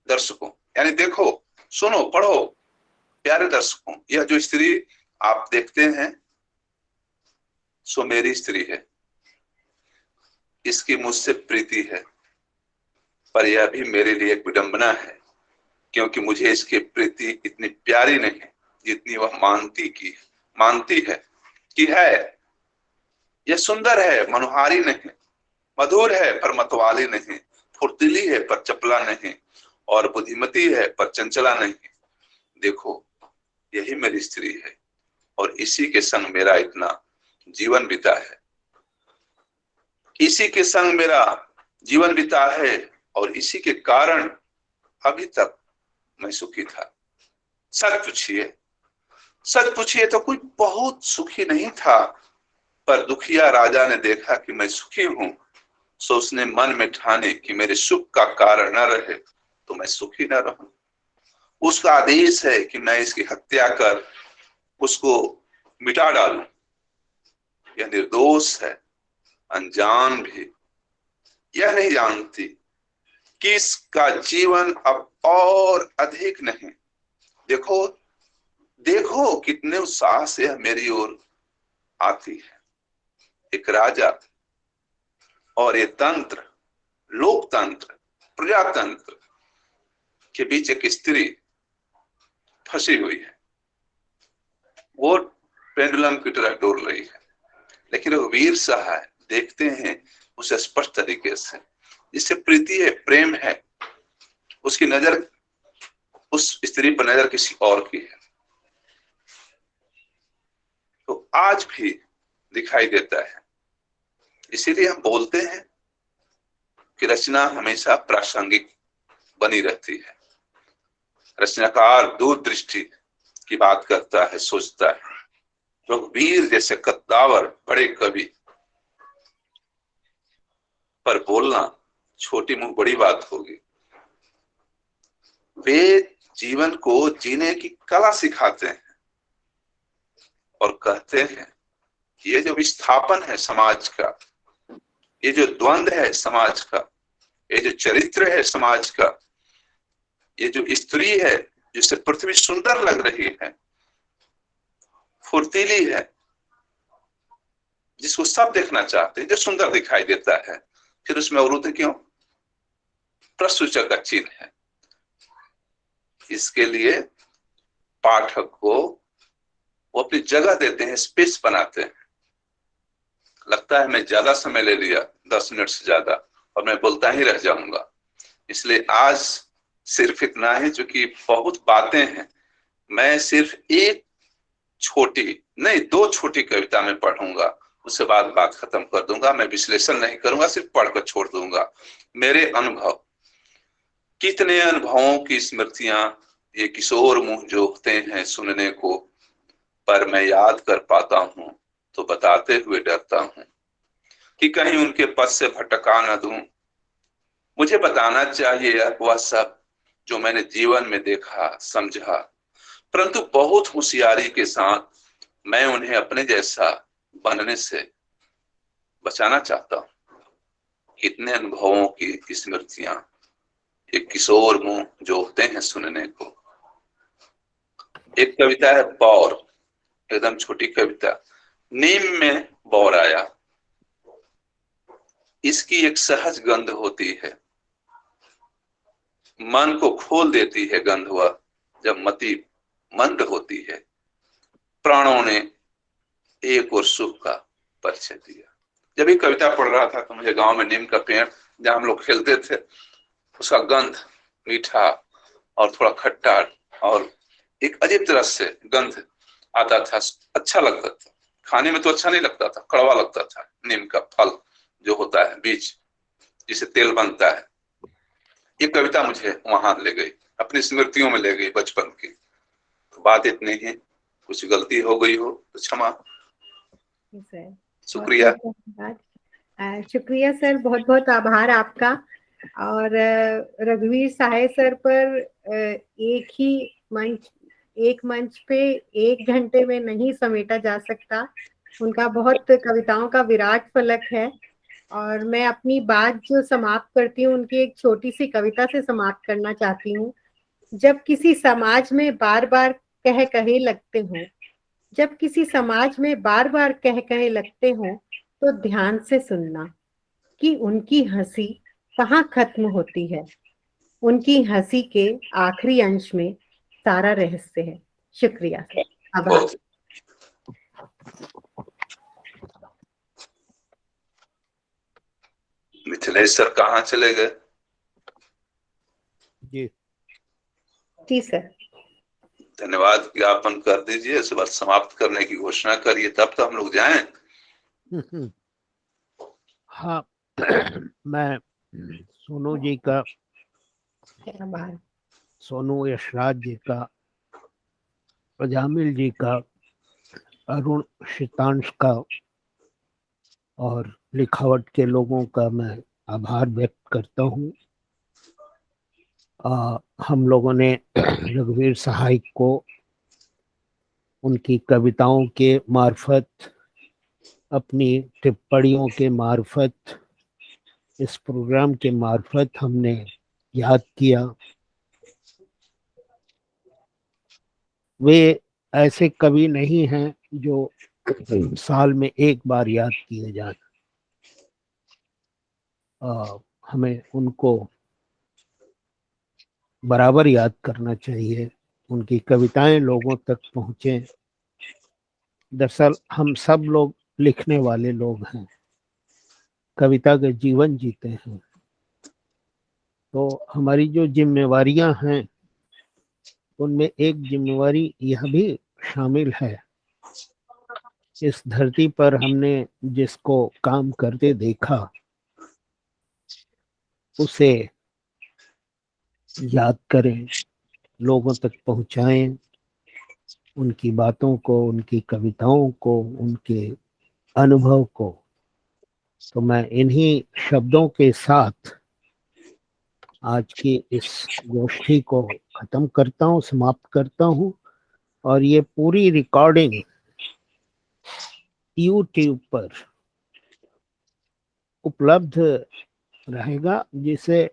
दर्शकों, यानी देखो, सुनो, पढ़ो। प्यारे दर्शकों, यह जो स्त्री आप देखते हैं सो मेरी स्त्री है। इसकी मुझसे प्रीति है, पर यह भी मेरे लिए एक विडंबना है, क्योंकि मुझे इसकी प्रीति इतनी प्यारी नहीं जितनी वह मानती है कि है। यह सुंदर है, मनोहारी नहीं, मधुर है पर मतवाली नहीं, फुर्तीली है पर चपला नहीं, और बुद्धिमती है पर चंचला नहीं। देखो, यही मेरी स्त्री है और इसी के संग मेरा इतना जीवन बीता है, इसी के संग मेरा जीवन बीता है, और इसी के कारण अभी तक मैं सुखी था। सच पूछिए तो कोई बहुत सुखी नहीं था, पर दुखिया राजा ने देखा कि मैं सुखी हूं, सो उसने मन में ठाने कि मेरे सुख का कारण न रहे तो मैं सुखी न रहूं। उसका आदेश है कि मैं इसकी हत्या कर उसको मिटा डालूं। यह निर्दोष है, अनजान भी। यह नहीं जानती कि इसका जीवन अब और अधिक नहीं। देखो कितने उत्साह से मेरी ओर आती है। एक राजा और ये तंत्र, लोकतंत्र, प्रजातंत्र के बीच एक स्त्री फंसी हुई है, वो पेंडुलम की तरह डोल रही है, लेकिन रघुवीर सहाय देखते हैं उसे स्पष्ट तरीके से, जिससे प्रीति है, प्रेम है, उसकी नजर उस स्त्री पर नजर किसी और की है। तो आज भी दिखाई देता है। इसीलिए हम बोलते हैं कि रचना हमेशा प्रासंगिक बनी रहती है। रचनाकार दूरदृष्टि की बात करता है, सोचता है। रघुवीर जैसे कद्दावर बड़े कवि पर बोलना छोटी मुंह बड़ी बात होगी। वे जीवन को जीने की कला सिखाते हैं और कहते हैं ये जो विस्थापन है समाज का, ये जो द्वंद्व है समाज का, ये जो चरित्र है समाज का, ये जो स्त्री है जिससे पृथ्वी सुंदर लग रही है, फुर्तीली है, जिसको सब देखना चाहते हैं, जो सुंदर दिखाई देता है, फिर उसमें अवरुद्ध क्यों? प्रश्नसूचक का चिन्ह है। इसके लिए पाठक को वो अपनी जगह देते हैं, स्पेस बनाते हैं। लगता है मैं ज्यादा समय ले लिया, 10 मिनट से ज्यादा, और मैं बोलता ही रह जाऊंगा, इसलिए आज सिर्फ इतना है, क्योंकि बहुत बातें हैं। मैं सिर्फ एक छोटी नहीं 2 छोटी कविता में पढ़ूंगा, उसके बाद बात खत्म कर दूंगा। मैं विश्लेषण नहीं करूंगा, सिर्फ पढ़कर छोड़ दूंगा। मेरे अनुभव, कितने अनुभवों की स्मृतियां ये किशोर मुंह जोखते हैं सुनने को, पर मैं याद कर पाता हूं तो बताते हुए डरता हूं कि कहीं उनके पद से भटका न दूं। मुझे बताना चाहिए वह सब जो मैंने जीवन में देखा, समझा, परंतु बहुत होशियारी के साथ मैं उन्हें अपने जैसा बनने से बचाना चाहता हूं। कितने अनुभवों की स्मृतियां एक किशोर मुंह जोखते हैं सुनने को। एक कविता है बौर, एकदम छोटी कविता। नीम में बौर आया, इसकी एक सहज गंध होती है, मन को खोल देती है गंध वह, जब मति मंद होती है। प्राणों ने एक और सुख का परिचय दिया। जब ये कविता पढ़ रहा था तो मुझे गांव में नीम का पेड़ जहां हम लोग खेलते थे, उसका गंध मीठा और थोड़ा खट्टा और एक अजीब तरह से गंध आता था। अच्छा लगता था, खाने में तो अच्छा नहीं लगता था, कड़वा लगता था। नीम का फल जो होता है, बीज जिसे तेल बनता है। ये कविता मुझे वहां ले गई, अपनी स्मृतियों में ले गई बचपन की। तो बात इतनी ही, कुछ गलती हो गई हो तो क्षमा। शुक्रिया। शुक्रिया सर, बहुत बहुत आभार आपका। और रघुवीर सहाय सर पर एक मंच पे 1 घंटे में नहीं समेटा जा सकता। उनका बहुत कविताओं का विराट फलक है। और मैं अपनी बात जो समाप्त करती हूँ उनकी एक छोटी सी कविता से समाप्त करना चाहती हूँ। जब किसी समाज में बार बार कह कहे लगते हो, जब किसी समाज में बार बार कह कहे लगते हो, तो ध्यान से सुनना कि उनकी हंसी कहाँ खत्म होती है। उनकी हंसी के आखिरी अंश में सारा रहस्य है। शुक्रिया, आभार। मिथिलेश सर कहाँ चले गए? जी सर, धन्यवाद ज्ञापन कर दीजिए, इस बार समाप्त करने की घोषणा करिए, तब तो हम लोग जाएं। हाँ, मैं सोनू जी का, सोनू यशराज जी का, प्रजामिल जी का, अरुण शीतांश का और लिखावट के लोगों का मैं आभार व्यक्त करता हूँ। हम लोगों ने रघुवीर सहाय को उनकी कविताओं के मार्फत, अपनी टिप्पणियों के मार्फत, इस प्रोग्राम के मार्फत हमने याद किया। वे ऐसे कवि नहीं हैं जो साल में एक बार याद किए जाए। हमें उनको बराबर याद करना चाहिए, उनकी कविताएं लोगों तक पहुंचे। दरअसल हम सब लोग लिखने वाले लोग हैं, कविता के जीवन जीते हैं, तो हमारी जो जिम्मेवारियां हैं उनमें एक जिम्मेवारी यह भी शामिल है, इस धरती पर हमने जिसको काम करते देखा उसे याद करें, लोगों तक पहुंचाएं, उनकी बातों को, उनकी कविताओं को, उनके अनुभव को। तो मैं इन्हीं शब्दों के साथ आज की इस गोष्ठी को खत्म करता हूँ, समाप्त करता हूँ। और ये पूरी रिकॉर्डिंग YouTube पर उपलब्ध रहेगा, जिसे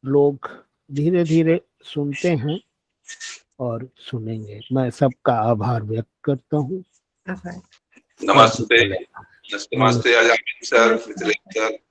लोग धीरे धीरे सुनते हैं और सुनेंगे। मैं सबका आभार व्यक्त करता हूँ। आभार। नमस्ते। नमस्ते आजाद सर, मिथिलेश सर।